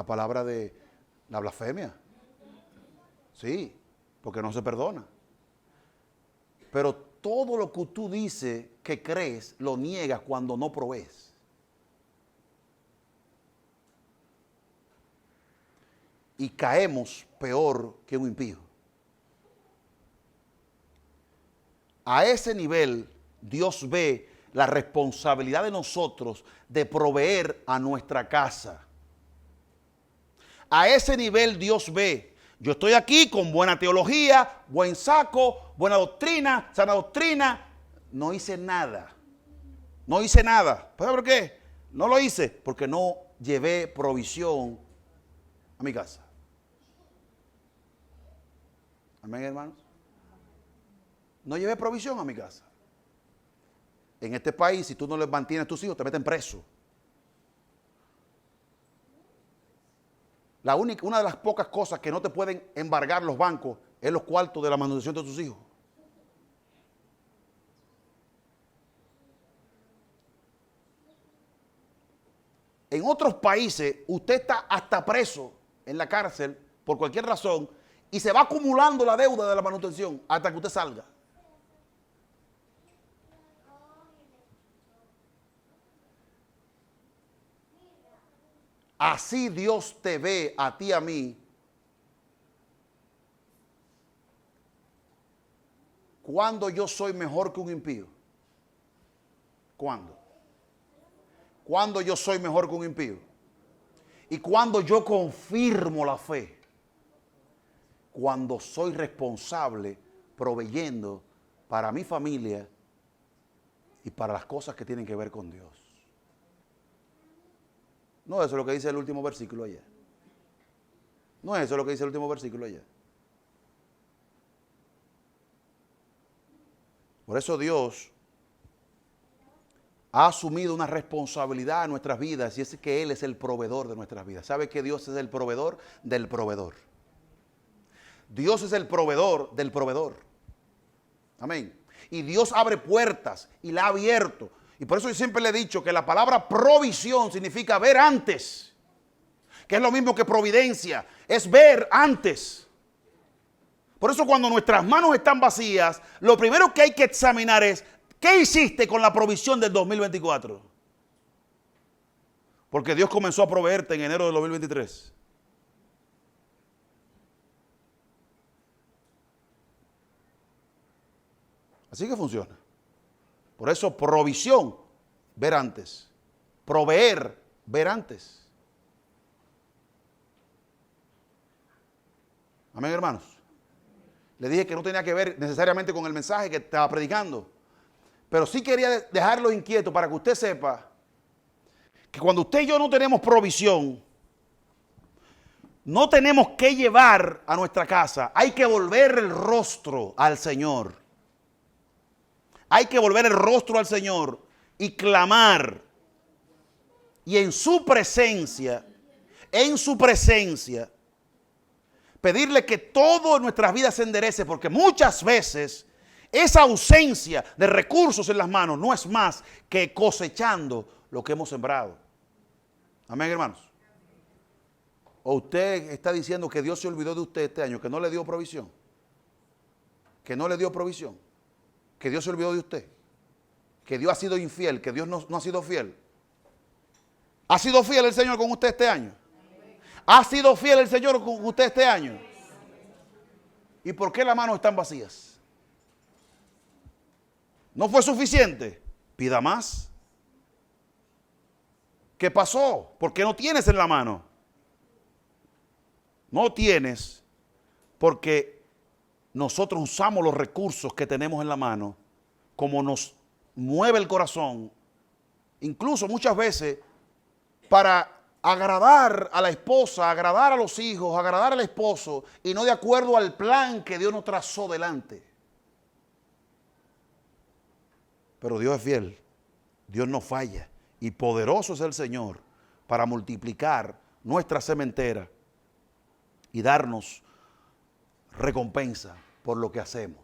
palabra de la blasfemia. Sí, porque no se perdona. Pero todo lo que tú dices que crees, lo niegas cuando no provees. y caemos peor que un impío. A ese nivel Dios ve la responsabilidad de nosotros de proveer a nuestra casa. A ese nivel Dios ve. Yo estoy aquí con buena teología, buen saco, buena doctrina, sana doctrina. No hice nada. No hice nada. ¿Pero por qué? No lo hice porque no llevé provisión a mi casa. Amén, hermanos. No llevé provisión a mi casa. En este país, si tú no les mantienes a tus hijos, te meten preso. Una de las pocas cosas que no te pueden embargar los bancos es los cuartos de la manutención de tus hijos. En otros países, usted está hasta preso en la cárcel por cualquier razón y se va acumulando la deuda de la manutención hasta que usted salga. Así Dios te ve a ti, a mí, cuando yo soy mejor que un impío. ¿Cuándo? Cuando yo soy mejor que un impío. Y cuando yo confirmo la fe. Cuando soy responsable proveyendo para mi familia y para las cosas que tienen que ver con Dios. No, eso es lo que dice el último versículo allá. No, eso es lo que dice el último versículo allá. Por eso Dios ha asumido una responsabilidad en nuestras vidas y es que Él es el proveedor de nuestras vidas. ¿Sabe que Dios es el proveedor del proveedor? Dios es el proveedor del proveedor. Amén. Y Dios abre puertas y la ha abierto. Y por eso yo siempre le he dicho que la palabra provisión significa ver antes. Que es lo mismo que providencia. Es ver antes. Por eso cuando nuestras manos están vacías, lo primero que hay que examinar es ¿qué hiciste con la provisión del 2024? Porque Dios comenzó a proveerte en enero del 2023. Así que funciona. Por eso provisión, ver antes. Proveer, ver antes. Amén, hermanos. Le dije que no tenía que ver necesariamente con el mensaje que estaba predicando. Pero sí quería dejarlo inquieto para que usted sepa que cuando usted y yo no tenemos provisión, no tenemos que llevar a nuestra casa. Hay que volver el rostro al Señor. Hay que volver el rostro al Señor y clamar. Y en su presencia, pedirle que todo en nuestras vidas se enderece, porque muchas veces esa ausencia de recursos en las manos no es más que cosechando lo que hemos sembrado. Amén, hermanos. ¿O usted está diciendo que Dios se olvidó de usted este año, que no le dio provisión? Que no le dio provisión. Que Dios se olvidó de usted. Que Dios ha sido infiel, que Dios no ha sido fiel. ¿Ha sido fiel el Señor con usted este año? ¿Ha sido fiel el Señor con usted este año? ¿Y por qué las manos están vacías? ¿No fue suficiente? Pida más. ¿Qué pasó? ¿Por qué no tienes en la mano? No tienes porque nosotros usamos los recursos que tenemos en la mano como nos mueve el corazón, incluso muchas veces para agradar a la esposa, agradar a los hijos, agradar al esposo y no de acuerdo al plan que Dios nos trazó delante. Pero Dios es fiel, Dios no falla y poderoso es el Señor para multiplicar nuestra sementera y darnos recompensa por lo que hacemos.